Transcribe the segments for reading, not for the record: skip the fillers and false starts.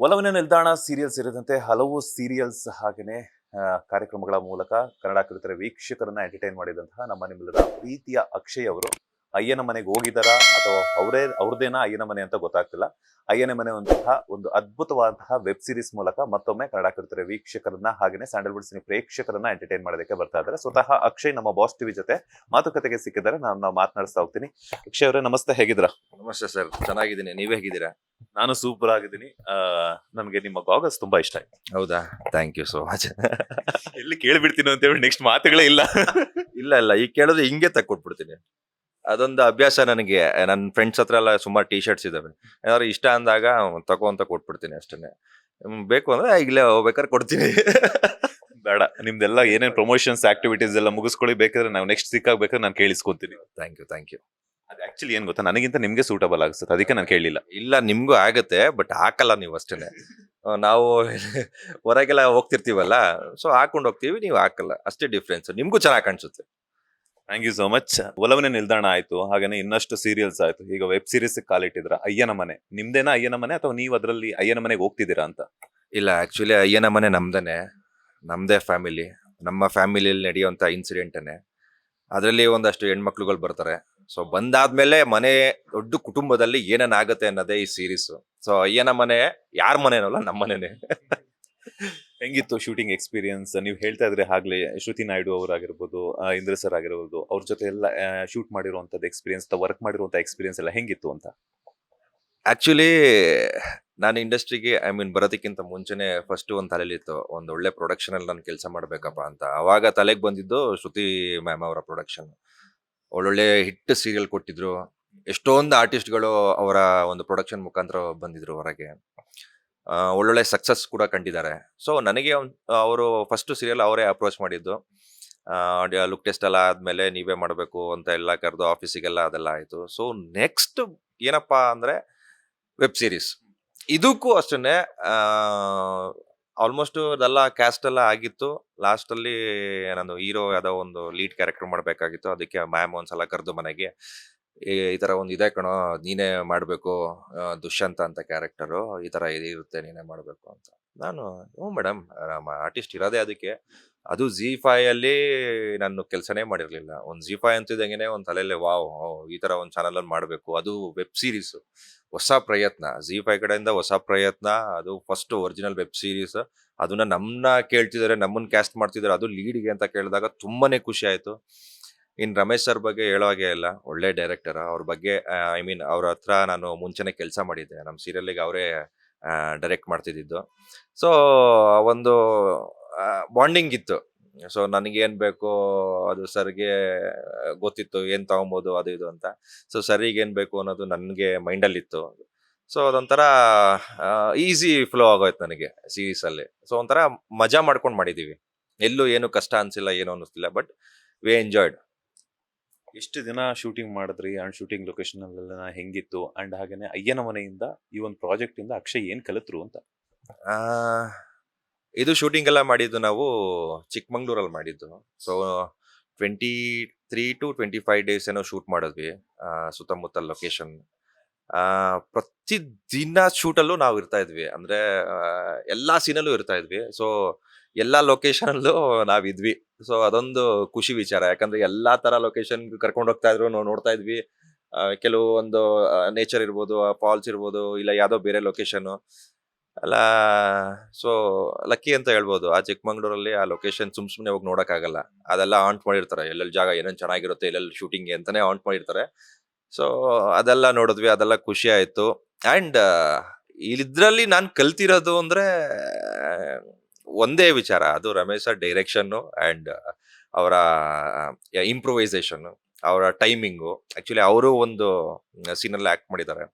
ಒಲವಿನ ನಿಲ್ದಾಣ ಸೀರಿಯಲ್ ಸೇರಿದಂತೆ ಹಲವು ಸೀರಿಯಲ್ಸ್ ಹಾಗೆಯೇ ಕಾರ್ಯಕ್ರಮಗಳ ಮೂಲಕ ಕನ್ನಡ ಕಿರುತೆರೆ ವೀಕ್ಷಕರನ್ನ ಎಂಟರ್ಟೈನ್ ಮಾಡಿದಂತಹ ನಮ್ಮ ನಿಮ್ಮೆಲ್ಲರ ಪ್ರೀತಿಯ ಅಕ್ಷಯ್ ಅವರು ಅಯ್ಯನ ಮನೆಗೆ ಹೋಗಿದಾರಾ ಅಥವಾ ಅವ್ರದ್ದೇನಾ ಅಯ್ಯನ ಮನೆ ಅಂತ ಗೊತ್ತಾಗ್ತಿಲ್ಲ. ಅಯ್ಯನ ಮನೆ ಅಂತಹ ಒಂದು ಅದ್ಭುತವಾದಂತಹ ವೆಬ್ ಸೀರೀಸ್ ಮೂಲಕ ಮತ್ತೊಮ್ಮೆ ಕನ್ನಡ ಕಿರುತೆರೆ ವೀಕ್ಷಕರನ್ನ ಹಾಗೆಯೇ ಸ್ಯಾಂಡಲ್ವುಡ್ ಸಿನಿ ಪ್ರೇಕ್ಷಕರನ್ನ ಎಂಟರ್ಟೈನ್ ಮಾಡೋದಕ್ಕೆ ಬರ್ತಾ ಇದ್ದಾರೆ. ಸ್ವತಃ ಅಕ್ಷಯ್ ನಮ್ಮ ಬಾಸ್ ಟಿವಿ ಜೊತೆ ಮಾತುಕತೆಗೆ ಸಿಕ್ಕಿದ್ದಾರೆ. ನಾವು ಮಾತನಾಡಿಸ್ತಾ ಹೋಗ್ತೀನಿ. ಅಕ್ಷಯ್ ಅವರೇ ನಮಸ್ತೆ, ಹೇಗಿದ್ದೀರಾ? ನಮಸ್ತೆ ಸರ್, ಚೆನ್ನಾಗಿದ್ದೀನಿ. ನೀವೇ ಹೇಗಿದ್ದೀರಾ? ನಾನು ಸೂಪರ್ ಆಗಿದ್ದೀನಿ. ನಮ್ಗೆ ನಿಮ್ಮ ಗಾಗಲ್ಸ್ ತುಂಬಾ ಇಷ್ಟ ಆಯ್ತು. ಹೌದಾ? Thank you so much. ಎಲ್ಲಿ ಕೇಳ್ಬಿಡ್ತೀನಿ ಅಂತ ಹೇಳಿ ನೆಕ್ಸ್ಟ್ ಮಾತುಗಳೇ ಇಲ್ಲ. ಇಲ್ಲ, ಈಗ ಕೇಳಿದ್ರೆ ಹಿಂಗೆ ತಕ್ಕೊಟ್ಬಿಡ್ತೀನಿ. ಅದೊಂದು ಅಭ್ಯಾಸ ನನಗೆ. ನನ್ನ ಫ್ರೆಂಡ್ಸ್ ಹತ್ರ ಎಲ್ಲ ಸುಮಾರು ಟಿ ಶರ್ಟ್ಸ್ ಇದಾವೆ. ಏನಾದ್ರು ಇಷ್ಟ ಅಂದಾಗ ತಗೋ ಅಂತ ಕೊಟ್ಬಿಡ್ತೀನಿ ಅಷ್ಟೇ. ಬೇಕು ಅಂದ್ರೆ ಈಗಲೇ ಹೋಗ್ಬೇಕಾದ್ರೆ ಕೊಡ್ತೀನಿ. ಬೇಡ, ನಿಮ್ದೆಲ್ಲ ಏನೇನ್ ಪ್ರಮೋಷನ್ಸ್ ಆಕ್ಟಿವಿಟೀಸ್ ಎಲ್ಲ ಮುಗಿಸ್ಕೊಳ್ಳಿ, ಬೇಕಾದ್ರೆ ನಾವು ನೆಕ್ಸ್ಟ್ ಸಿಕ್ಕಾಗ್ಬೇಕಾದ್ರೆ ನಾನು ಕೇಳಿಸ್ಕೊಂತೀನಿ. Thank you. ಅದು ಆಕ್ಚುಲಿ ಏನ್ ಗೊತ್ತಾ, ನನಗಿಂತ ನಿಮ್ಗೆ ಸೂಟಬಲ್ ಅನ್ಸುತ್ತೆ, ಅದಕ್ಕೆ ನಾನು ಕೇಳಲಿಲ್ಲ. ಇಲ್ಲ, ನಿಮ್ಗೂ ಆಗತ್ತೆ, ಬಟ್ ಹಾಕಲ್ಲ ನೀವು ಅಷ್ಟೇನೆ. ನಾವು ಹೊರಗೆಲ್ಲ ಹೋಗ್ತಿರ್ತೀವಲ್ಲ, ಸೊ ಹಾಕೊಂಡು ಹೋಗ್ತೀವಿ, ನೀವು ಹಾಕಲ್ಲ, ಅಷ್ಟೇ ಡಿಫ್ರೆನ್ಸ್. ನಿಮ್ಗೂ ಚೆನ್ನಾಗಿ ಕಾಣಿಸುತ್ತೆ. Thank you so much. ಒಲವಿನ ನಿಲ್ದಾಣ ಆಯ್ತು, ಹಾಗೇನೆ ಇನ್ನಷ್ಟು ಸೀರಿಯಲ್ಸ್ ಆಯ್ತು, ಈಗ ವೆಬ್ ಸೀರೀಸ್ ಕಾಲಿಟ್ಟಿದ್ರ. ಅಯ್ಯನ ಮನೆ ನಿಮ್ದೇನಾ ಅಯ್ಯನ ಮನೆ ಅಥವಾ ನೀವು ಅದರಲ್ಲಿ ಅಯ್ಯನ ಮನೆಗೆ ಹೋಗ್ತಿದ್ದೀರಾ ಅಂತ? ಇಲ್ಲ, ಆಕ್ಚುಲಿ ಅಯ್ಯನ ಮನೆ ನಮ್ದೇ ಫ್ಯಾಮಿಲಿ. ನಮ್ಮ ಫ್ಯಾಮಿಲಿಯಲ್ಲಿ ನಡೆಯುವಂತ ಇನ್ಸಿಡೆಂಟನೇ. ಅದರಲ್ಲಿ ಒಂದಷ್ಟು ಹೆಣ್ಮಕ್ಳುಗಳು ಬರ್ತಾರೆ. ಸೊ ಬಂದಾದ್ಮೇಲೆ ಮನೆ ದೊಡ್ಡ ಕುಟುಂಬದಲ್ಲಿ ಏನೇನಾಗತ್ತೆ ಅನ್ನೋದೇ ಈ ಸೀರೀಸ್. ಸೊ ಅಯ್ಯನ ಮನೆ ಯಾರ ಮನೆನಲ್ಲ, ನಮ್ಮ ಮನೆನೇ. ಹೆಂಗಿತ್ತು ಶೂಟಿಂಗ್ ಎಕ್ಸ್ಪೀರಿಯನ್ಸ್? ನೀವು ಹೇಳ್ತಾ ಇದ್ರೆ ಆಗ್ಲೇ ಶ್ರುತಿ ನಾಯ್ಡು ಅವರಾಗಿರ್ಬೋದು, ಇಂದ್ರ ಸರ್ ಆಗಿರ್ಬೋದು, ಅವ್ರ ಜೊತೆ ಎಲ್ಲ ಶೂಟ್ ಮಾಡಿರುವಂತದ್ದು ಎಕ್ಸ್ಪೀರಿಯನ್ಸ್, ವರ್ಕ್ ಮಾಡಿರುವಂತ ಎಕ್ಸ್ಪೀರಿಯನ್ಸ್ ಎಲ್ಲ ಹೆಂಗಿತ್ತು ಅಂತ? ಆಕ್ಚುಲಿ ನಾನು ಇಂಡಸ್ಟ್ರಿಗೆ ಬರೋದಕ್ಕಿಂತ ಮುಂಚೆನೆ ಫಸ್ಟ್ ಒಂದು ತಲೆಲಿತ್ತು, ಒಂದು ಒಳ್ಳೆ ಪ್ರೊಡಕ್ಷನ್ ಅಲ್ಲಿ ನಾನು ಕೆಲಸ ಮಾಡ್ಬೇಕಪ್ಪ ಅಂತ. ಅವಾಗ ತಲೆಗೆ ಬಂದಿದ್ದು ಶ್ರುತಿ ಮ್ಯಾಮ್ ಅವರ ಪ್ರೊಡಕ್ಷನ್. ಒಳ್ಳೊಳ್ಳೆ ಹಿಟ್ ಸೀರಿಯಲ್ ಕೊಟ್ಟಿದ್ರು. ಎಷ್ಟೊಂದು ಆರ್ಟಿಸ್ಟ್ಗಳು ಅವರ ಒಂದು ಪ್ರೊಡಕ್ಷನ್ ಮುಖಾಂತರ ಬಂದಿದ್ರು ಹೊರಗೆ. ಒಳ್ಳೊಳ್ಳೆ ಸಕ್ಸಸ್ ಕೂಡ ಕಂಡಿದ್ದಾರೆ. ಸೊ ನನಗೆ ಅವರು ಫಸ್ಟ್ ಸೀರಿಯಲ್ ಅವರೇ ಅಪ್ರೋಚ್ ಮಾಡಿದ್ದು. ಲುಕ್ ಟೆಸ್ಟ್ ಎಲ್ಲ ಆದ್ಮೇಲೆ ನೀವೇ ಮಾಡಬೇಕು ಅಂತ ಎಲ್ಲ ಕರೆದು ಆಫೀಸಿಗೆಲ್ಲ ಅದೆಲ್ಲ ಆಯ್ತು. ಸೊ ನೆಕ್ಸ್ಟ್ ಏನಪ್ಪಾ ಅಂದ್ರೆ ವೆಬ್ ಸೀರೀಸ್. ಇದಕ್ಕೂ ಅಷ್ಟೇ ಆಲ್ಮೋಸ್ಟ್ ಅದೆಲ್ಲ ಕ್ಯಾಸ್ಟ್ ಎಲ್ಲ ಆಗಿತ್ತು. ಲಾಸ್ಟ್ ಅಲ್ಲಿ ನಾನು ಹೀರೋ ಯಾವ್ದೋ ಒಂದು ಲೀಡ್ ಕ್ಯಾರೆಕ್ಟರ್ ಮಾಡ್ಬೇಕಾಗಿತ್ತು. ಅದಕ್ಕೆ ಮ್ಯಾಮ್ ಒಂದ್ಸಲ ಕರೆದು ಮನೆಗೆ, ಈ ತರ ಒಂದು ಇದೆ ಕಣೋ, ನೀನೇ ಮಾಡ್ಬೇಕು, ದುಷ್ಯಂತ ಅಂತ ಕ್ಯಾರೆಕ್ಟರು, ಈ ತರ ಇರುತ್ತೆ, ನೀನೇ ಮಾಡ್ಬೇಕು ಅಂತ. ನಾನು ಹ್ಞೂ ಮೇಡಮ್, ಆರ್ಟಿಸ್ಟ್ ಇರೋದೇ ಅದಕ್ಕೆ. ಅದು ZEE5 ಅಲ್ಲಿ ನಾನು ಕೆಲಸನೇ ಮಾಡಿರ್ಲಿಲ್ಲ. ಒಂದು ZEE5 ಅಂತಿದ್ದಂಗೆನೆ ಒಂದು ತಲೆಯಲ್ಲಿ ವಾವ್, ಈ ತರ ಒಂದು ಚಾನಲ್ ಅಲ್ಲಿ ಮಾಡ್ಬೇಕು, ಅದು ವೆಬ್ ಸೀರೀಸ್. ಹೊಸ ಪ್ರಯತ್ನ, ZEE5 ಕಡೆಯಿಂದ ಹೊಸ ಪ್ರಯತ್ನ. ಅದು ಫಸ್ಟ್ ಒರಿಜಿನಲ್ ವೆಬ್ ಸೀರೀಸ್. ಅದನ್ನ ನಮ್ಮನ್ನ ಕೇಳ್ತಿದ್ದಾರೆ, ನಮ್ಮನ್ನ ಕ್ಯಾಸ್ಟ್ ಮಾಡ್ತಿದ್ದಾರೆ, ಅದು ಲೀಡ್ಗೆ ಅಂತ ಕೇಳಿದಾಗ ತುಂಬಾನೇ ಖುಷಿ ಆಯ್ತು. ಇನ್ ರಮೇಶ್ ಸರ್ ಬಗ್ಗೆ ಹೇಳೋ ಹಾಗೆ ಇಲ್ಲ, ಒಳ್ಳೆ ಡೈರೆಕ್ಟರ್. ಅವ್ರ ಬಗ್ಗೆ ಅವ್ರ ಹತ್ರ ನಾನು ಮುಂಚೆನೆ ಕೆಲಸ ಮಾಡಿದ್ದೆ. ನಮ್ಮ ಸೀರಿಯಲ್ಗೆ ಅವರೇ ಡೈರೆಕ್ಟ್ ಮಾಡ್ತಿದ್ದು. ಸೊ ಒಂದು ಬಾಂಡಿಂಗ್ ಇತ್ತು. ಸೊ ನನಗೇನ್ ಬೇಕು ಅದು ಸರ್ಗೆ ಗೊತ್ತಿತ್ತು, ಏನ್ ತಗೊಬೋದು ಅದು ಇದು ಅಂತ. ಸೊ ಸರಿಗೆ ಏನ್ ಬೇಕು ಅನ್ನೋದು ನನಗೆ ಮೈಂಡಲ್ಲಿ ಇತ್ತು. ಸೊ ಅದೊಂಥರ ಈಸಿ ಫ್ಲೋ ಆಗೋಯ್ತು ನನಗೆ ಸೀರೀಸ್ ಅಲ್ಲಿ. ಸೊ ಒಂಥರ ಮಜಾ ಮಾಡ್ಕೊಂಡು ಮಾಡಿದೀವಿ. ಎಲ್ಲೂ ಏನು ಕಷ್ಟ ಅನ್ಸಿಲ್ಲ, ಏನು ಅನ್ನಿಸ್ತಿಲ್ಲ, ಬಟ್ ವಿ ಎಂಜಾಯ್ಡ್. ಎಷ್ಟು ದಿನ ಶೂಟಿಂಗ್ ಮಾಡಿದ್ರಿ ಅಂಡ್ ಶೂಟಿಂಗ್ ಲೊಕೇಶನ್ ಅಲ್ಲೆಲ್ಲ ಹೆಂಗಿತ್ತು? ಅಂಡ್ ಹಾಗೇನೆ ಅಯ್ಯನ ಮನೆಯಿಂದ ಈ ಒಂದು ಪ್ರಾಜೆಕ್ಟ್ ಇಂದ ಅಕ್ಷಯ್ ಏನ್ ಕಲಿತ್ರು ಅಂತ? ಆ, ಇದು ಶೂಟಿಂಗ್ ಎಲ್ಲ ಮಾಡಿದ್ದು ನಾವು ಚಿಕ್ಕಮಂಗ್ಳೂರಲ್ಲಿ ಮಾಡಿದ್ದು. ಸೊ 23 to 25 ಡೇಸ್ ಏನೋ ಶೂಟ್ ಮಾಡಿದ್ವಿ. ಸುತ್ತಮುತ್ತ ಲೊಕೇಶನ್. ಪ್ರತಿ ದಿನ ಶೂಟಲ್ಲೂ ನಾವು ಇರ್ತಾ ಇದ್ವಿ. ಅಂದ್ರೆ ಎಲ್ಲಾ ಸೀನಲ್ಲೂ ಇರ್ತಾ ಇದ್ವಿ. ಸೊ ಎಲ್ಲಾ ಲೊಕೇಶನ್ ಅಲ್ಲೂ ನಾವಿದ್ವಿ. ಸೊ ಅದೊಂದು ಖುಷಿ ವಿಚಾರ. ಯಾಕಂದ್ರೆ ಎಲ್ಲಾ ತರ ಲೊಕೇಶನ್ ಕರ್ಕೊಂಡು ಹೋಗ್ತಾ ಇದ್ರು, ನಾವು ನೋಡ್ತಾ ಇದ್ವಿ. ಕೆಲವು ಒಂದು ನೇಚರ್ ಇರ್ಬೋದು, ಫಾಲ್ಸ್ ಇರ್ಬೋದು, ಇಲ್ಲ ಯಾವ್ದೋ ಬೇರೆ ಲೊಕೇಶನ್ ಅಲ್ಲ. ಸೊ ಲಕ್ಕಿ ಅಂತ ಹೇಳ್ಬೋದು. ಆ ಚಿಕ್ಕಮಂಗ್ಳೂರಲ್ಲಿ ಆ ಲೊಕೇಶನ್ ಸುಮ್ನೆ ಹೋಗಿ ನೋಡಕ್ಕಾಗಲ್ಲ. ಅದೆಲ್ಲ ಆಂಟ್ ಮಾಡಿರ್ತಾರೆ, ಎಲ್ಲೆಲ್ಲಿ ಜಾಗ ಏನೇನ್ ಚೆನ್ನಾಗಿರುತ್ತೆ, ಎಲ್ಲೆಲ್ಲಿ ಶೂಟಿಂಗ್ ಅಂತಾನೆ ಆಂಟ್ ಮಾಡಿರ್ತಾರೆ. ಸೊ ಅದೆಲ್ಲ ನೋಡಿದ್ವಿ, ಅದೆಲ್ಲ ಖುಷಿ ಆಯ್ತು. ಅಂಡ್ ಇದ್ರಲ್ಲಿ ನಾನು ಕಲ್ತಿರೋದು ಅಂದ್ರೆ ಒಂದೇ ವಿಚಾರ, ಅದು ರಮೇಶ್ ಸರ್ ಡೈರೆಕ್ಷನ್ ಅಂಡ್ ಅವರ ಇಂಪ್ರೂವೈಸೇಷನ್, ಅವರ ಟೈಮಿಂಗು. ಆಕ್ಚುಲಿ ಅವರು ಒಂದು ಸೀನಲ್ಲಿ ಆಕ್ಟ್ ಮಾಡಿದ್ದಾರೆ.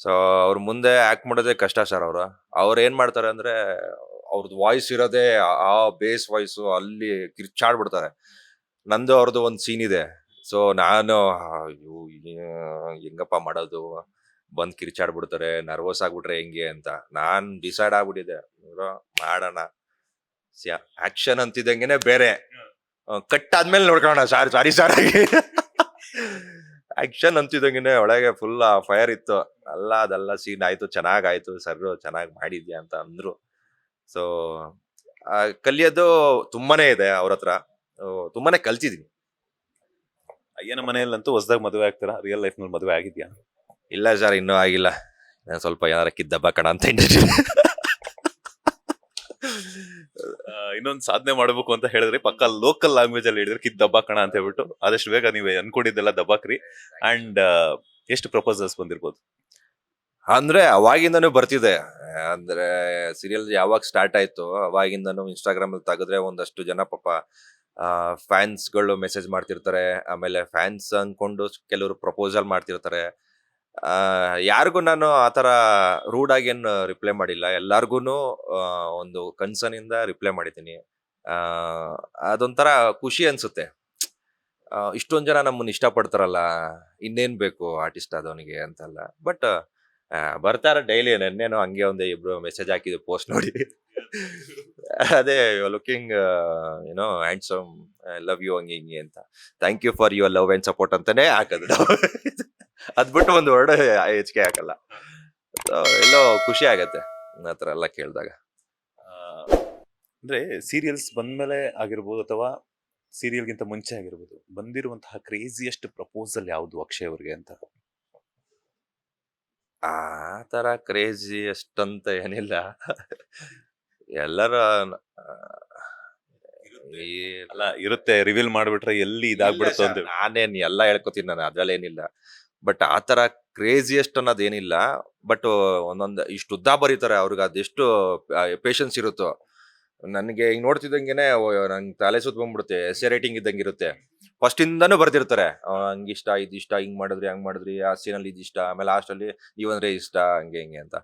ಸೊ ಅವ್ರ ಮುಂದೆ ಆಕ್ಟ್ ಮಾಡೋದೇ ಕಷ್ಟ ಸರ್. ಅವ್ರು ಏನ್ ಮಾಡ್ತಾರೆ ಅಂದ್ರೆ, ಅವ್ರದ್ದು ವಾಯ್ಸ್ ಇರೋದೇ ಆ ಬೇಸ್ ವಾಯ್ಸು, ಅಲ್ಲಿ ಕಿರ್ಚಾಡ್ಬಿಡ್ತಾರೆ. ನಂದು ಅವ್ರದ್ದು ಒಂದು ಸೀನ್ ಇದೆ. ಸೊ ನಾನು ಹೆಂಗಪ್ಪ ಮಾಡೋದು, ಬಂದ್ ಕಿರ್ಚಾಡ್ಬಿಡ್ತಾರೆ, ನರ್ವಸ್ ಆಗ್ಬಿಟ್ರೆ ಹೆಂಗೆ ಅಂತ ನಾನ್ ಡಿಸೈಡ್ ಆಗ್ಬಿಟ್ಟಿದೆ, ಮಾಡೋಣ ಆಕ್ಷನ್ ಅಂತಿದ್ದಂಗೆನೆ ಬೇರೆ, ಕಟ್ ಆದ್ಮೇಲೆ ನೋಡ್ಕೊಳ್ಳೋಣ ಸಾರಿ ಸಾರಿ ಆಕ್ಷನ್ ಅಂತಿದಂಗೆ ಒಳಗೆ ಫುಲ್ ಫೈರ್ ಇತ್ತು. ಅದೆಲ್ಲ ಸೀನ್ ಆಯ್ತು, ಚೆನ್ನಾಗಾಯ್ತು ಸರ್, ಚೆನ್ನಾಗಿ ಮಾಡಿದ್ಯಾ ಅಂತ ಅಂದ್ರು. ಸೊ ಕಲಿಯೋದು ತುಂಬಾನೇ ಇದೆ ಅವ್ರ ಹತ್ರ. ತುಂಬಾನೇ ಕಲ್ತಿದೀನಿ. ಅಯ್ಯನ ಮನೆಯಲ್ಲಂತೂ ಹೊಸದಾಗಿ ಮದುವೆ ಆಗ್ತಾರ, ರಿಯಲ್ ಲೈಫ್ ನಲ್ಲಿ ಮದುವೆ ಆಗಿದ್ಯಾ? ಇಲ್ಲ ಸರ್, ಇನ್ನೂ ಆಗಿಲ್ಲ. ಸ್ವಲ್ಪ ಏನಾರ ಕಿದ್ದಬ್ಬ ಕಣ ಅಂತ ಇಂಡಸ್ಟ್ರಿ. ಇನ್ನೊಂದು ಸಾಧನೆ ಮಾಡಬೇಕು ಅಂತ ಹೇಳಿದ್ರೆ ಪಕ್ಕ ಲೋಕಲ್ ಲ್ಯಾಂಗ್ವೇಜ್ ಅಲ್ಲಿ ಹೇಳಿದ್ರೆ ಕಿದ್ ದಬ್ಬಾಕಣ ಅಂತ ಹೇಳ್ಬಿಟ್ಟು ಆದಷ್ಟು ಬೇಗ ನೀವು ಅನ್ಕೊಂಡಿದ್ದೆಲ್ಲ ದಬ್ಬಾಕ್ರಿ. ಅಂಡ್ ಎಷ್ಟು ಪ್ರಪೋಸಲ್ಸ್ ಬಂದಿರ್ಬೋದು? ಅಂದ್ರೆ ಅವಾಗಿಂದನೂ ಬರ್ತಿದೆ. ಅಂದ್ರೆ ಸೀರಿಯಲ್ ಯಾವಾಗ ಸ್ಟಾರ್ಟ್ ಆಯ್ತು ಅವಾಗಿಂದನೂ ಇನ್ಸ್ಟಾಗ್ರಾಮ್ ಅಲ್ಲಿ ತೆಗೆದ್ರೆ ಒಂದಷ್ಟು ಜನ ಪಾಪ ಫ್ಯಾನ್ಸ್ ಗಳು ಮೆಸೇಜ್ ಮಾಡ್ತಿರ್ತಾರೆ. ಆಮೇಲೆ ಫ್ಯಾನ್ಸ್ ಅನ್ಕೊಂಡು ಕೆಲವರು ಪ್ರಪೋಸಲ್ ಮಾಡ್ತಿರ್ತಾರೆ. ಯಾರಿಗೂ ನಾನು ಆತರ ರೂಡ್ ಆಗಿ ಏನು ರಿಪ್ಲೈ ಮಾಡಿಲ್ಲ. ಎಲ್ಲಾರ್ಗುನು ಒಂದು ಕನ್ಸರ್ನ್ ಇಂದ ರಿಪ್ಲೈ ಮಾಡಿದ್ದೀನಿ. ಆ ಅದೊಂಥರ ಖುಷಿ ಅನ್ಸುತ್ತೆ. ಇಷ್ಟೊಂದ್ ಜನ ನಮ್ಮನ್ನ ಇಷ್ಟಪಡ್ತಾರಲ್ಲ, ಇನ್ನೇನ್ ಬೇಕು ಆರ್ಟಿಸ್ಟ್ ಆದವನಿಗೆ ಅಂತಲ್ಲ. ಬಟ್ ಬರ್ತಾರ ಡೈಲಿ. ನೆನ್ನೆನೋ ಹಂಗೆ ಒಂದ್ ಇಬ್ರು ಮೆಸೇಜ್ ಹಾಕಿದ್ರು ಪೋಸ್ಟ್ ನೋಡಿ. ಅದೇ ಲುಕಿಂಗ್ ಹ್ಯಾಂಡ್ಸಮ್, ಲವ್ ಯು ಹಂಗೆ ಹಿಂಗೆ ಅಂತ. Thank you for your love and support ಅಂತಾನೆ ಹಾಕೋದು ನಾವು. ಅದ್ಬಿಟ್ಟು ಒಂದು ವರ್ಡ್ ಹೆಚ್ಚಿಗೆ ಹಾಕಲ್ಲ. So, ಎಲ್ಲೋ ಖುಷಿ ಆಗತ್ತೆ ಆತರ ಎಲ್ಲ ಕೇಳಿದಾಗ. ಆ, ಅಂದ್ರೆ ಸೀರಿಯಲ್ಸ್ ಬಂದ್ಮೇಲೆ ಆಗಿರ್ಬೋದು ಅಥವಾ ಸೀರಿಯಲ್ಗಿಂತ ಮುಂಚೆ ಆಗಿರ್ಬೋದು, ಬಂದಿರುವಂತಹ ಕ್ರೇಜಿಯಸ್ಟ್ ಪ್ರಪೋಸಲ್ ಯಾವುದು ಅಕ್ಷಯ್ ಅವ್ರಿಗೆ ಅಂತ? ಆ ತರ ಕ್ರೇಜಿ ಅಷ್ಟಂತ ಏನಿಲ್ಲ. ಎಲ್ಲರ ಅಲ್ಲ, ಇರುತ್ತೆ, ರಿವೀಲ್ ಮಾಡ್ಬಿಟ್ರೆ ಎಲ್ಲಿ ಇದಾಗ್ಬಿಡುತ್ತೋ ಅಂತ. ನಾನೇನ್ ಎಲ್ಲ ಹೇಳ್ಕೊತೀನಿ, ನಾನು ಅದ್ರಲ್ಲೇನಿಲ್ಲ. ಬಟ್ ಆ ತರ ಕ್ರೇಜಿಯಸ್ಟ್ ಅನ್ನೋದೇನಿಲ್ಲ. ಬಟ್ ಒಂದೊಂದು ಇಷ್ಟು ಉದ್ದ ಬರೀತಾರೆ, ಅವ್ರಿಗೆ ಅದೆಷ್ಟು ಪೇಶನ್ಸ್ ಇರುತ್ತೋ. ನನಗೆ ಹಿಂಗ್ ನೋಡ್ತಿದ್ದಂಗೆನೆ ನಂಗೆ ತಲೆ ಸುತ್ತ ಬಂದ್ಬಿಡುತ್ತೆ. ಎಸ್ಸೆ ರೈಟಿಂಗ್ ಇದ್ದಂಗೆ ಇರುತ್ತೆ. ಫಸ್ಟ್ ಇಂದಾನು ಬರ್ದಿರ್ತಾರೆ, ಹಂಗಿಷ್ಟ, ಇದಿಷ್ಟ, ಹಿಂಗ್ ಮಾಡಿದ್ರಿ, ಹಂಗ್ ಮಾಡಿದ್ರಿ, ಆ ಸೀನಲ್ಲಿ ಇದಿಷ್ಟ, ಆಮೇಲೆ ಲಾಸ್ಟ್ ಅಲ್ಲಿ ನೀವಂದ್ರೆ ಇಷ್ಟ, ಹಂಗೆ ಹಿಂಗೆ ಅಂತ.